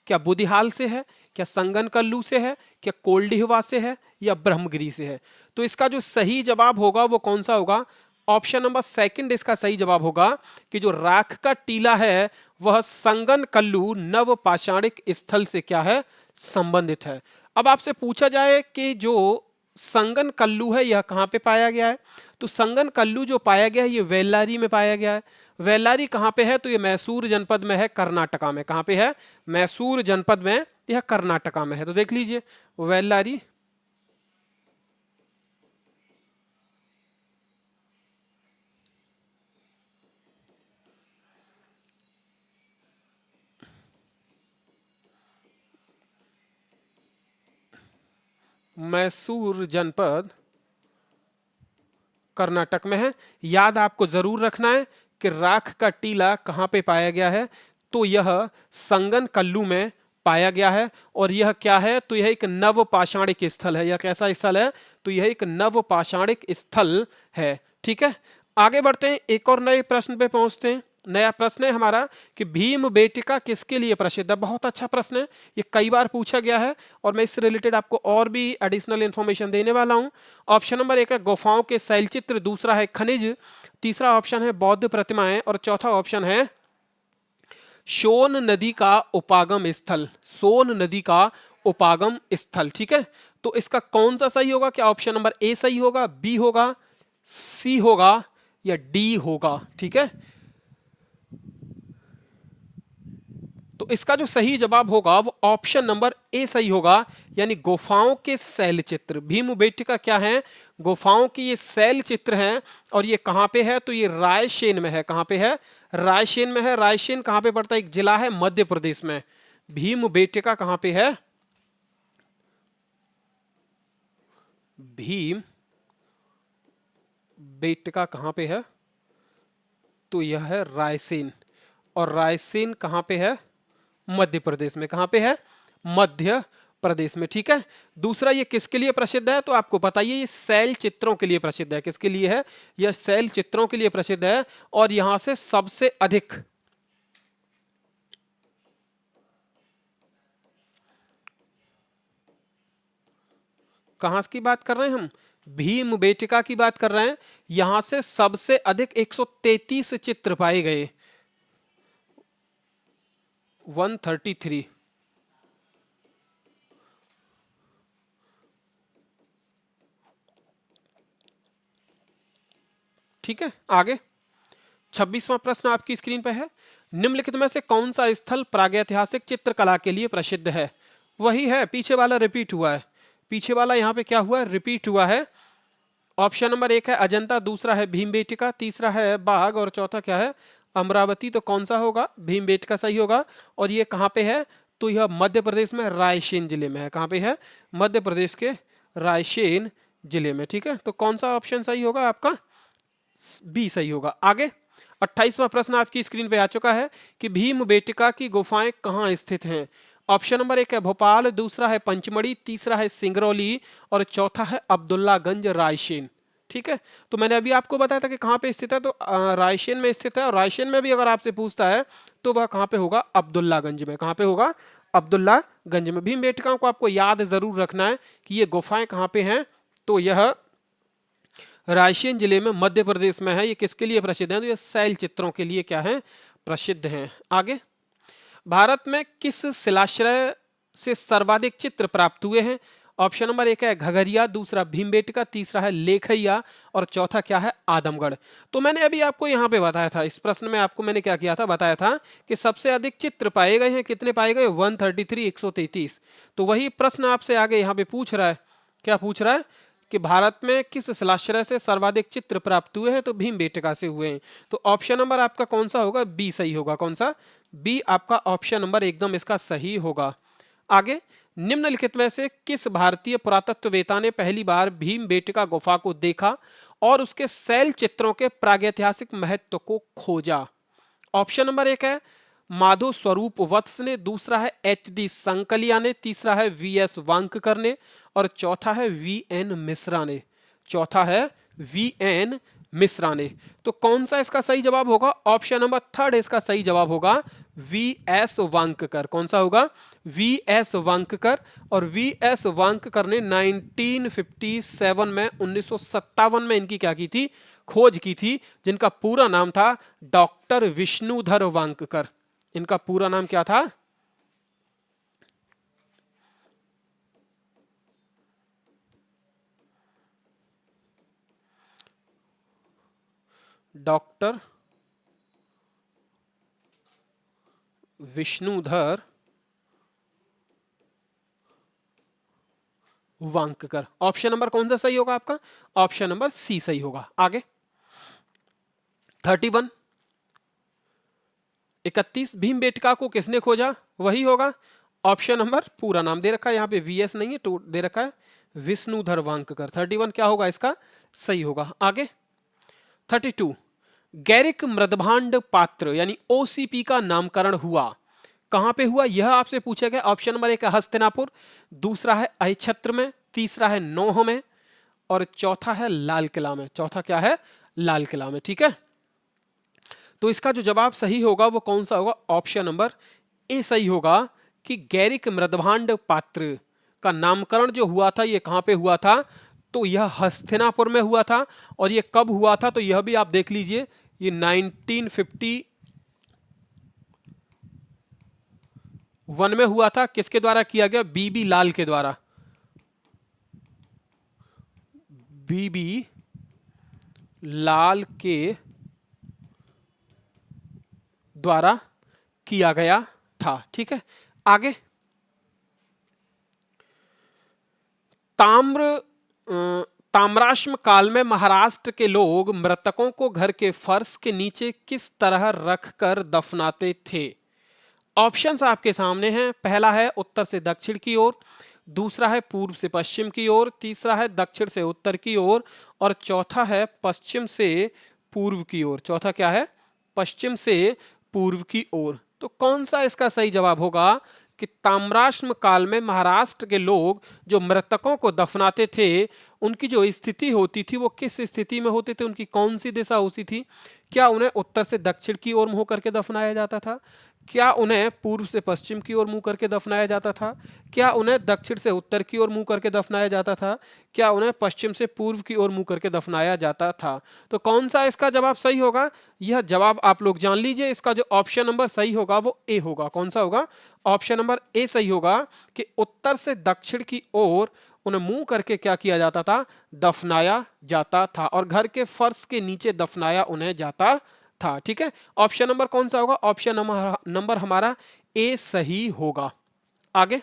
क्या बुधिहाल से है, क्या संगनकल्लू से है, क्या कोल्डिहवा से है या ब्रह्मगिरी से है। तो इसका जो सही जवाब होगा वो कौन सा होगा, ऑप्शन नंबर 2 इसका सही जवाब होगा कि जो राख का टीला है वह संगनकल्लू नव पाषाणिक स्थल से क्या है, संबंधित है। अब आपसे पूछा जाए कि जो संगनकल्लू है यह कहां पे पाया गया है, तो संगनकल्लू जो पाया गया है ये वेल्लारी में पाया गया है। वेल्लारी कहां पे है, तो ये मैसूर जनपद में है, कर्नाटका में। कहां पे है, मैसूर जनपद में, यह कर्नाटका में है। तो देख लीजिए वेल्लारी, मैसूर जनपद कर्नाटक में है। याद आपको जरूर रखना है कि राख का टीला कहां पे पाया गया है, तो यह संगनकल्लू में पाया गया है। और यह क्या है, तो यह एक नव पाषाणिक स्थल है। यह कैसा स्थल है, तो यह एक नव पाषाणिक स्थल है। ठीक है, आगे बढ़ते हैं, एक और नए प्रश्न पे पहुंचते हैं। नया प्रश्न है हमारा कि भीमबेटका किसके लिए प्रसिद्ध है। बहुत अच्छा प्रश्न है, ये कई बार पूछा गया है और मैं इससे रिलेटेड आपको और भी एडिशनल इंफॉर्मेशन देने वाला हूं। ऑप्शन नंबर 1 है गुफाओं के शैलचित्र, दूसरा है खनिज, तीसरा ऑप्शन है बौद्ध प्रतिमाएं और चौथा ऑप्शन है सोन नदी का उपागम स्थल। सोन नदी का उपागम स्थल, ठीक है। तो इसका कौन सा सही होगा? क्या ऑप्शन नंबर ए सही होगा, बी होगा, सी होगा या डी होगा? ठीक है, तो इसका जो सही जवाब होगा वो ऑप्शन नंबर ए सही होगा, यानी गुफाओं के शैल चित्र। भीमबेटका क्या है? गुफाओं के ये शैल चित्र हैं और ये कहां पे है? तो ये रायसेन में है। कहां पे है? रायसेन में है। रायसेन कहां पे पड़ता है? एक जिला है मध्य प्रदेश में। भीमबेटका कहां पे है? भीम बेटका कहां पे है? तो यह है रायसेन, और रायसेन कहां पे है? मध्य प्रदेश में। कहां पे है? मध्य प्रदेश में, ठीक है। दूसरा, ये किसके लिए प्रसिद्ध है? तो आपको पता ही है, ये शैल चित्रों के लिए प्रसिद्ध है। किसके लिए है? यह शैल चित्रों के लिए प्रसिद्ध है और यहां से सबसे अधिक कहां की बात कर रहे हैं हम? भीमबेटका की बात कर रहे हैं। यहां से सबसे अधिक 133 चित्र पाए गए, 133। ठीक है, आगे 26वां प्रश्न आपकी स्क्रीन पे है। निम्नलिखित में से कौन सा स्थल प्रागैतिहासिक चित्रकला के लिए प्रसिद्ध है? वही है, पीछे वाला रिपीट हुआ है। पीछे वाला यहाँ पे क्या हुआ है? रिपीट हुआ है। ऑप्शन नंबर 1 है अजंता, दूसरा है भीमबेटका, तीसरा है बाघ और चौथा क्या है? अमरावती। तो कौन सा होगा? भीमबेटका सही होगा। और ये कहाँ पे है? तो यह मध्य प्रदेश में रायसेन जिले में है। कहाँ पे है? मध्य प्रदेश के रायसेन जिले में, ठीक है। तो कौन सा ऑप्शन सही होगा आपका? बी सही होगा। आगे 28वां प्रश्न आपकी स्क्रीन पे आ चुका है कि भीमबेटका की गुफाएं कहाँ स्थित हैं। ऑप्शन नंबर 1 है भोपाल, दूसरा है पंचमढ़ी, तीसरा है सिंगरौली और चौथा है अब्दुल्लागंज रायसेन। ठीक है, तो मैंने अभी आपको बताया था कि कहाँ पे स्थित है, तो रायसेन में स्थित है। और रायसेन में भी अगर आपसे पूछता है तो वह कहाँ पे होगा? अब्दुल्लागंज में। कहाँ पे होगा? अब्दुल्लागंज में। भीमबेटका को आपको याद जरूर रखना है कि ये गुफाएं कहाँ पे हैं। तो यह रायसेन जिले में मध्य प्रदेश में है। ये किसके लिए प्रसिद्ध है? तो ये शैल चित्रों के लिए क्या है? प्रसिद्ध हैं। आगे, भारत में किस शिलाश्रय से सर्वाधिक चित्र प्राप्त हुए हैं? ऑप्शन नंबर 1 है घघरिया, दूसरा भीमबेटका, तीसरा है लेखैया और चौथा क्या है? आदमगढ़। तो मैंने अभी आपको यहाँ पे बताया था, इस प्रश्न में आपको मैंने क्या किया था? बताया था कि सबसे अधिक चित्र पाए गए हैं। कितने पाए गए? 133, 133। तो वही प्रश्न आपसे आगे यहाँ पे पूछ रहा है। क्या पूछ रहा है? कि भारत में किस शिलाश्रय से सर्वाधिक चित्र प्राप्त हुए हैं? तो भीमबेटका से हुए हैं। तो ऑप्शन नंबर आपका कौन सा होगा? बी सही होगा। कौन सा? बी आपका ऑप्शन नंबर एकदम इसका सही होगा। आगे, निम्नलिखित में से किस भारतीय पुरातत्ववेत्ता ने पहली बार भीमबेटका गुफा को देखा और उसके शैल चित्रों के प्रागैतिहासिक महत्व को खोजा? ऑप्शन नंबर 1 है माधो स्वरूप वत्स ने, दूसरा है एच.डी. संकलिया ने, तीसरा है वी.एस. वांककर ने और चौथा है वी.एन. मिश्रा ने। चौथा है वी.एन. मिश्रा ने। तो कौन सा इसका सही जवाब होगा? ऑप्शन नंबर 3 इसका सही जवाब होगा, वी.एस. वांककर। कौन सा होगा? वी.एस. वांककर। और वी.एस. वांककर ने 1957 में 1957 में इनकी क्या की थी? खोज की थी, जिनका पूरा नाम था डॉक्टर विष्णुधर वांककर। इनका पूरा नाम क्या था? डॉक्टर विष्णुधर वांककर। ऑप्शन नंबर कौन सा सही होगा आपका? ऑप्शन नंबर सी सही होगा। आगे 31, 31 भीमबेटका को किसने खोजा? वही होगा। ऑप्शन नंबर, पूरा नाम दे रखा है यहाँ पे, वी.एस. नहीं है, तो दे रखा है विष्णुधर वांककर। 31 क्या होगा इसका? सही होगा। आगे 32, गैरिक मृदभांड पात्र यानी ओसीपी का नामकरण हुआ। कहां पे हुआ यह आपसे पूछा गया। ऑप्शन नंबर 1 है हस्तिनापुर, दूसरा है अहिछत्र में, तीसरा है नौह में और चौथा है लाल किला में। चौथा क्या है? लाल किला में। ठीक है, तो इसका जो जवाब सही होगा वो कौन सा होगा? ऑप्शन नंबर ए सही होगा कि गैरिक मृदभांड पात्र का नामकरण जो हुआ था ये कहां पे हुआ था? तो यह हस्तिनापुर में हुआ था। और ये कब हुआ था? तो यह भी आप देख लीजिए, ये 1951 में हुआ था। किसके द्वारा किया गया? बीबी लाल के द्वारा। बीबी लाल के द्वारा किया गया था। ठीक है, आगे ताम्राश्म काल में महाराष्ट्र के लोग मृतकों को घर के फर्श के नीचे किस तरह रखकर दफनाते थे? ऑप्शंस आपके सामने हैं। पहला है उत्तर से दक्षिण की ओर, दूसरा है पूर्व से पश्चिम की ओर, तीसरा है दक्षिण से उत्तर की ओर, और चौथा है पश्चिम से पूर्व की ओर। चौथा क्या है? पश्चिम से पूर्व की ओर। तो कौन सा इसका सही जवाब होगा कि ताम्राश्म काल में महाराष्ट्र के लोग जो मृतकों को दफनाते थे उनकी जो स्थिति होती थी वो किस स्थिति में होते थे? उनकी कौन सी दिशा होती थी? क्या उन्हें उत्तर से दक्षिण की ओर मुंह करके दफनाया जाता था? क्या उन्हें पूर्व से पश्चिम की ओर मुंह करके दफनाया जाता था? क्या उन्हें दक्षिण से उत्तर की ओर मुंह करके दफनाया जाता था? क्या उन्हें पश्चिम से पूर्व की ओर मुंह करके दफनाया जाता था? तो कौन सा इसका जवाब सही होगा? यह जवाब आप लोग जान लीजिए। इसका जो ऑप्शन नंबर सही होगा वो ए होगा। कौन सा होगा? ऑप्शन नंबर ए सही होगा कि उत्तर से दक्षिण की ओर उन्हें मुंह करके क्या किया जाता था? दफनाया जाता था, और घर के फर्श के नीचे दफनाया उन्हें जाता था। ठीक है, ऑप्शन नंबर कौन सा होगा? ऑप्शन नंबर हमारा ए सही होगा। आगे,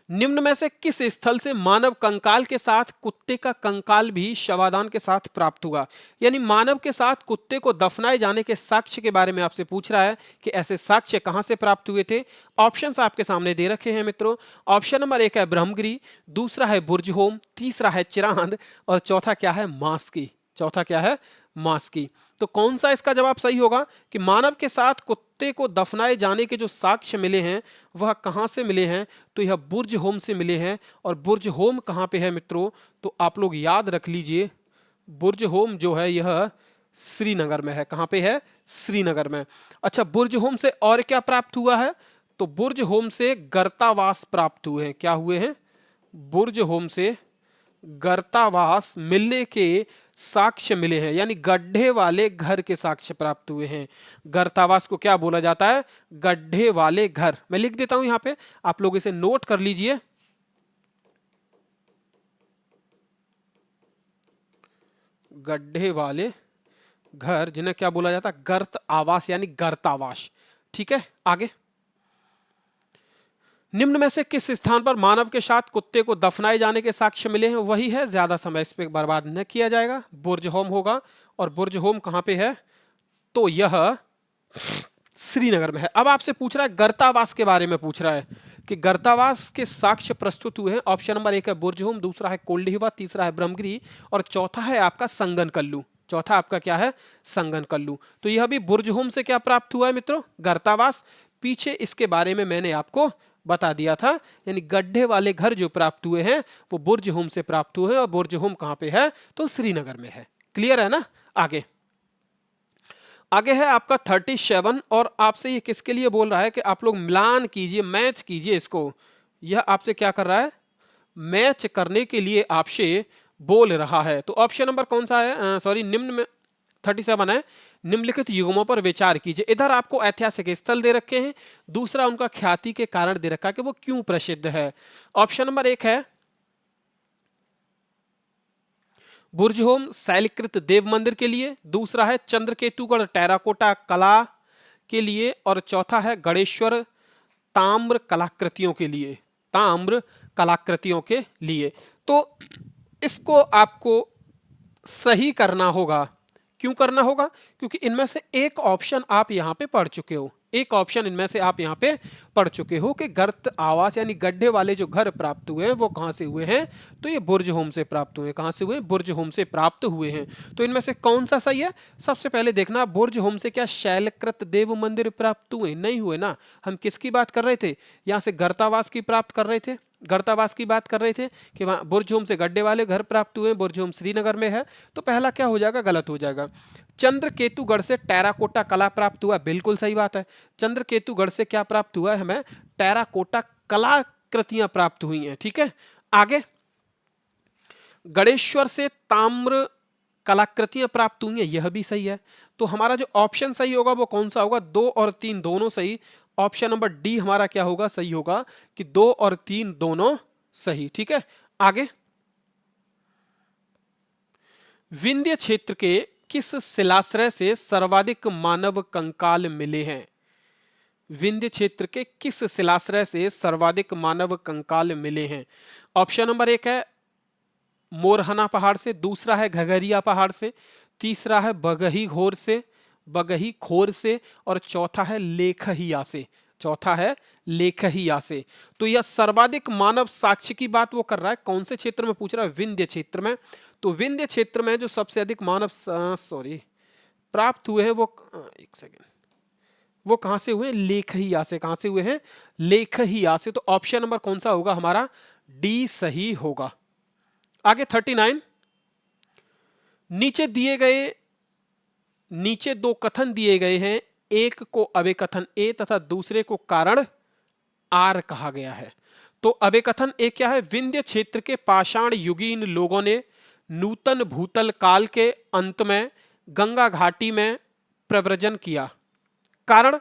निम्न में से किस स्थल से मानव कंकाल के साथ कुत्ते का कंकाल भी शवादान के साथ प्राप्त हुआ? यानी मानव के साथ कुत्ते को दफनाए जाने के साक्ष्य के बारे में आपसे पूछ रहा है कि ऐसे साक्ष्य कहां से प्राप्त हुए थे। ऑप्शंस आपके सामने दे रखे हैं मित्रों। ऑप्शन नंबर 1 है ब्रह्मगिरी, दूसरा है बुर्जहोम, तीसरा है चिरांद, और चौथा क्या है? मास्की। चौथा क्या है? मास्की। तो कौन सा इसका जवाब सही होगा कि मानव के साथ कुत्ते को दफनाए जाने के जो साक्ष्य मिले हैं वह कहां से मिले हैं? तो यह बुर्ज होम से मिले हैं। और बुर्ज होम कहां पे है मित्रों? तो आप लोग याद रख लीजिए, बुर्ज होम जो है यह श्रीनगर में है। कहां पे है? श्रीनगर में। अच्छा, बुर्ज होम से और क्या प्राप्त हुआ है? तो बुर्ज होम से गर्तावास प्राप्त हुए हैं। क्या हुए हैं? बुर्ज होम से गर्तावास मिलने के साक्ष्य मिले हैं, यानी गड्ढे वाले घर के साक्ष्य प्राप्त हुए हैं। गर्तावास को क्या बोला जाता है? गड्ढे वाले घर। मैं लिख देता हूं यहां पे, आप लोग इसे नोट कर लीजिए। गड्ढे वाले घर जिन्हें क्या बोला जाता है? गर्त आवास यानी गर्तावास। ठीक है, आगे, निम्न में से किस स्थान पर मानव के साथ कुत्ते को दफनाए जाने के साक्ष्य मिले हैं? वही है, ज्यादा समय इस पे बर्बाद न किया जाएगा, बुर्ज होम होगा। और बुर्ज होम कहां पे है? तो यह श्रीनगर में है। अब आपसे पूछ रहा है गर्तावास के बारे में, पूछ रहा है कि गर्तावास के साक्ष्य प्रस्तुत हुए हैं। ऑप्शन नंबर 1 है बुर्ज होम, दूसरा है कोल्डिहिवा, तीसरा है ब्रह्मगिरी, और चौथा है आपका संगनकल्लू। चौथा आपका क्या है? संगनकल्लू। तो यह भी बुर्ज होम से क्या प्राप्त हुआ है मित्रों? गर्तावास। पीछे इसके बारे में मैंने आपको बता दिया था, यानी गड्ढे वाले घर जो प्राप्त हुए हैं वो बुर्ज होम से प्राप्त हुए हैं। और बुर्ज होम कहां पे है? तो श्रीनगर में है। क्लियर है ना? आगे, आगे है आपका 37, और आपसे ये किसके लिए बोल रहा है कि आप लोग मिलान कीजिए, मैच कीजिए इसको। यह आपसे क्या कर रहा है? मैच करने के लिए आपसे बोल रहा है। तो ऑप्शन नंबर कौन सा है? सॉरी, निम्न में 37 है, निम्नलिखित युग्मों पर विचार कीजिए। इधर आपको ऐतिहासिक स्थल दे रखे हैं, दूसरा उनका ख्याति के कारण दे रखा है कि वो क्यों प्रसिद्ध है। ऑप्शन नंबर 1 है बुर्ज होम शैलकृत देव मंदिर के लिए, दूसरा है चंद्रकेतुगढ़ टेराकोटा कला के लिए, और चौथा है गणेश्वर ताम्र कलाकृतियों के लिए। ताम्र कलाकृतियों के लिए। तो इसको आपको सही करना होगा। क्यों करना होगा? क्योंकि इनमें से एक ऑप्शन आप यहां पे पढ़ चुके हो। एक ऑप्शन इनमें से आप यहां पे पढ़ चुके हो कि गर्त आवास यानी गड्ढे वाले जो घर प्राप्त हुए हैं वो कहां से हुए हैं? तो ये बुर्ज होम से प्राप्त हुए हैं। कहां से हुए? बुर्ज होम से प्राप्त हुए हैं। तो इनमें से कौन सा सही है? सबसे पहले देखना, बुर्ज होम से क्या शैलकृत देव मंदिर प्राप्त हुए? नहीं हुए ना। हम किसकी बात कर रहे थे? यहां से गर्तावास की प्राप्त कर रहे थे। गर्तावास की बात कर रहे थे कि वहाँ बुरजोम से गड्ढे वाले घर प्राप्त हुए, बुरजोम श्रीनगर में है, तो पहला क्या हो जाएगा, गलत हो जाएगा। चंद्रकेतुगढ़ से टेराकोटा कला प्राप्त हुआ, बिल्कुल सही बात है। चंद्रकेतुगढ़ से क्या प्राप्त हुआ है, हमें टेराकोटा कलाकृतियां प्राप्त हुई हैं। ठीक है, आगे गणेश्वर से ताम्र कलाकृतियां प्राप्त हुई हैं, यह भी सही है। तो हमारा जो ऑप्शन सही होगा वो कौन सा होगा, 2 और 3 दोनों सही। ऑप्शन नंबर डी हमारा क्या होगा, सही होगा कि 2 और 3 दोनों सही। ठीक है, आगे विंध्य क्षेत्र के किस शिलाश्रय से सर्वाधिक मानव कंकाल मिले हैं? विंध्य क्षेत्र के किस शिलाश्रय से सर्वाधिक मानव कंकाल मिले हैं? ऑप्शन नंबर 1 है मोरहना पहाड़ से, दूसरा है घघरिया पहाड़ से, तीसरा है बगही खोर से और चौथा है लेखहिया से। चौथा है लेखहिया से। तो यह सर्वाधिक मानव साक्ष्य की बात वो कर रहा है, कौन से क्षेत्र में पूछ रहा है, विंध्य क्षेत्र में। तो विंध्य क्षेत्र में जो सबसे अधिक मानव प्राप्त हुए हैं वो एक सेकेंड, वो कहां से हुए, लेखहिया से। कहां से हुए हैं, लेखहिया से। तो ऑप्शन नंबर कौन सा होगा, हमारा डी सही होगा। आगे 39, नीचे दो कथन दिए गए हैं, एक को अबे कथन ए तथा दूसरे को कारण आर कहा गया है। तो अबे कथन ए क्या है, विंध्य क्षेत्र के पाषाण युगीन लोगों ने नूतन भूतल काल के अंत में गंगा घाटी में प्रव्रजन किया। कारण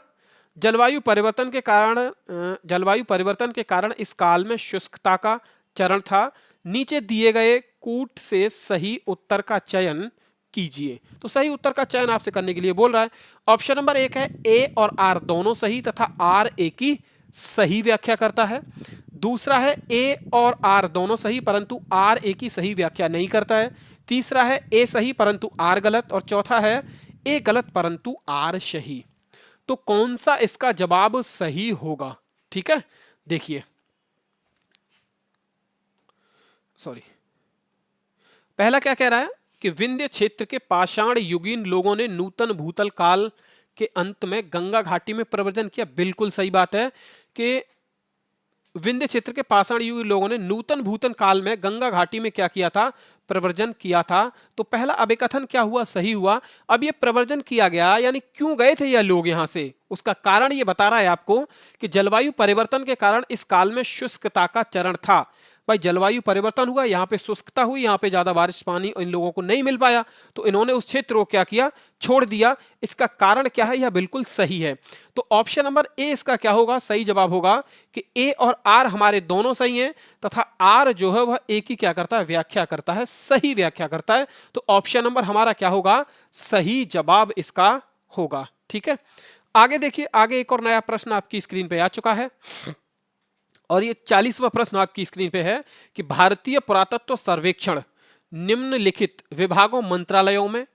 जलवायु परिवर्तन के कारण इस काल में शुष्कता का चरण था। नीचे दिए गए कूट से सही उत्तर का चयन कीजिए। तो सही उत्तर का चयन आपसे करने के लिए बोल रहा है। ऑप्शन नंबर 1 है ए और आर दोनों सही तथा आर ए की सही व्याख्या करता है। दूसरा है ए और आर दोनों सही परंतु आर ए की सही व्याख्या नहीं करता है। तीसरा है ए सही परंतु आर गलत, और चौथा है ए गलत परंतु आर सही। तो कौन सा इसका जवाब सही होगा? ठीक है, देखिए, पहला क्या कह रहा है कि विंध्य क्षेत्र के पाषाण युगीन लोगों ने नूतन भूतल काल के अंत में गंगा घाटी में प्रव्रजन किया। बिल्कुल सही बात है कि विंध्य क्षेत्र के पाषाण युगीन लोगों ने नूतन भूतल काल में गंगा घाटी में क्या किया था, प्रव्रजन किया था। तो पहला अभिकथन क्या हुआ, सही हुआ। अब ये प्रव्रजन किया गया यानी क्यों गए थे यह लोग यहां से, उसका कारण ये बता रहा है आपको कि जलवायु परिवर्तन के कारण इस काल में शुष्कता का चरण था। भाई जलवायु परिवर्तन हुआ, यहाँ पे शुष्कता हुई, यहाँ पे ज्यादा बारिश पानी इन लोगों को नहीं मिल पाया, तो इन्होंने उस क्षेत्र को क्या किया, छोड़ दिया। इसका कारण क्या है, यह बिल्कुल सही है। तो ऑप्शन नंबर ए इसका क्या होगा, सही जवाब होगा कि ए और आर हमारे दोनों सही हैं तथा आर जो है वह ए की क्या करता है, व्याख्या करता है, सही व्याख्या करता है। तो ऑप्शन नंबर हमारा क्या होगा, सही जवाब इसका होगा। ठीक है, आगे देखिए, आगे एक और नया प्रश्न आपकी स्क्रीन पे आ चुका है और ये 40वां प्रश्न आपकी स्क्रीन पे है कि भारतीय पुरातत्व सर्वेक्षण निम्नलिखित विभागों मंत्रालयों में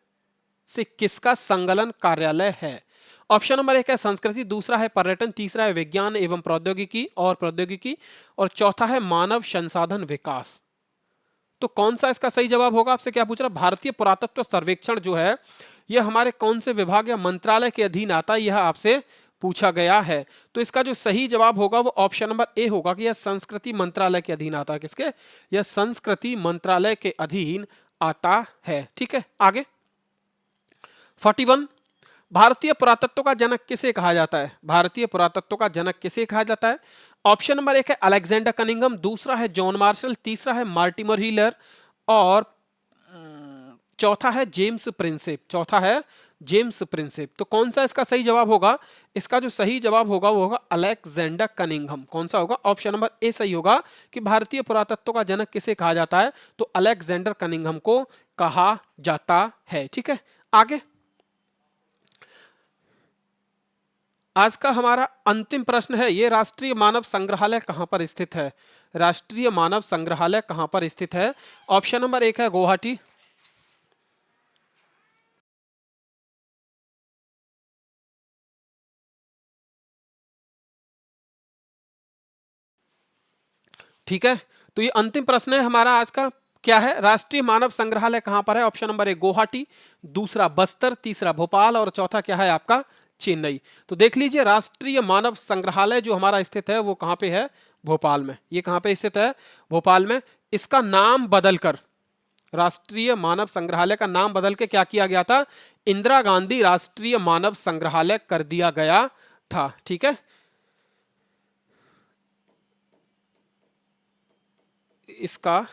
से किसका संकलन कार्यालय है? ऑप्शन नंबर 1 है संस्कृति, दूसरा है पर्यटन, तीसरा है विज्ञान एवं प्रौद्योगिकी और चौथा है मानव संसाधन विकास। तो कौन सा इसका सही जवाब होगा? आपसे क्या पूछ रहा, भारतीय पुरातत्व सर्वेक्षण जो है यह हमारे कौन से विभाग या मंत्रालय के अधीन आता है, यह आपसे पूछा गया है। तो इसका जो सही जवाब होगा वो ऑप्शन नंबर ए होगा कि यह संस्कृति मंत्रालय के अधीन आता है। किसके? यह संस्कृति मंत्रालय के अधीन आता है। ठीक है, आगे 41, भारतीय पुरातत्व का जनक किसे कहा जाता है? भारतीय पुरातत्व का जनक किसे कहा जाता है? ऑप्शन नंबर 1 है अलेक्जेंडर कनिंघम, दूसरा है जॉन मार्शल, तीसरा है मार्टिमर हीलर और चौथा है जेम्स प्रिंसेप। तो कौन सा इसका सही जवाब होगा? इसका जो सही जवाब होगा वो होगा अलेक्जेंडर कनिंघम। कौन सा होगा? ऑप्शन नंबर ए सही होगा कि भारतीय पुरातत्व का जनक किसे कहा जाता है, तो अलेक्जेंडर कनिंघम को कहा जाता है। ठीक है, आगे आज का हमारा अंतिम प्रश्न है, ये राष्ट्रीय मानव संग्रहालय कहां पर स्थित है? राष्ट्रीय मानव संग्रहालय कहां पर स्थित है? ऑप्शन नंबर 1 है गुवाहाटी, ठीक है। तो ये अंतिम प्रश्न है हमारा आज का, क्या है, राष्ट्रीय मानव संग्रहालय कहां पर है? ऑप्शन नंबर 1 गुवाहाटी, दूसरा बस्तर, तीसरा भोपाल और चौथा क्या है आपका चेन्नई। तो देख लीजिए राष्ट्रीय मानव संग्रहालय जो हमारा स्थित है वो कहाँ पे है, भोपाल में। ये कहाँ पे स्थित है, भोपाल में। इसका नाम बदलकर, राष्ट्रीय मानव संग्रहालय का नाम बदल के क्या किया गया था, इंदिरा गांधी राष्ट्रीय मानव संग्रहालय कर दिया गया था। ठीक है, इसका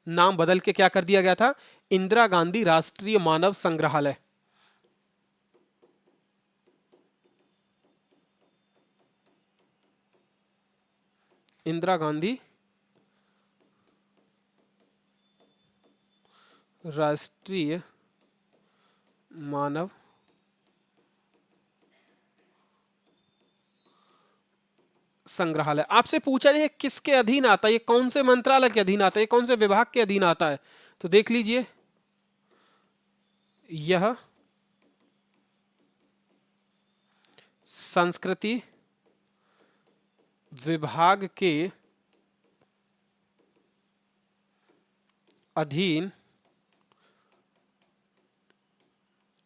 नाम बदल के क्या कर दिया गया था, इंदिरा गांधी राष्ट्रीय मानव संग्रहालय। इंदिरा गांधी राष्ट्रीय मानव संग्रहालय। आपसे पूछा जाए किसके अधीन आता है, ये कौन से मंत्रालय के अधीन आता है, ये कौन से विभाग के अधीन आता है, तो देख लीजिए यह संस्कृति विभाग के अधीन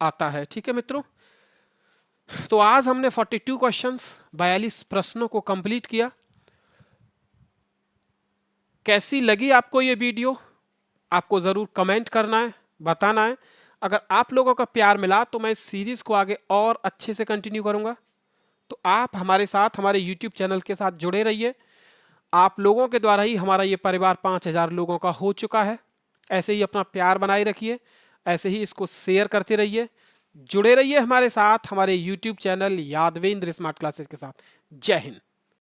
आता है। ठीक है मित्रों, तो आज हमने 42 क्वेश्चंस 42 प्रश्नों को कंप्लीट किया। कैसी लगी आपको ये वीडियो, आपको जरूर कमेंट करना है, बताना है। अगर आप लोगों का प्यार मिला तो मैं इस सीरीज को आगे और अच्छे से कंटिन्यू करूंगा। तो आप हमारे साथ, हमारे YouTube चैनल के साथ जुड़े रहिए। आप लोगों के द्वारा ही हमारा ये परिवार 5000 लोगों का हो चुका है। ऐसे ही अपना प्यार बनाए रखिए, ऐसे ही इसको शेयर करते रहिए, जुड़े रहिए हमारे साथ, हमारे YouTube channel Yadvendra smart classes के साथ। जय हिंद।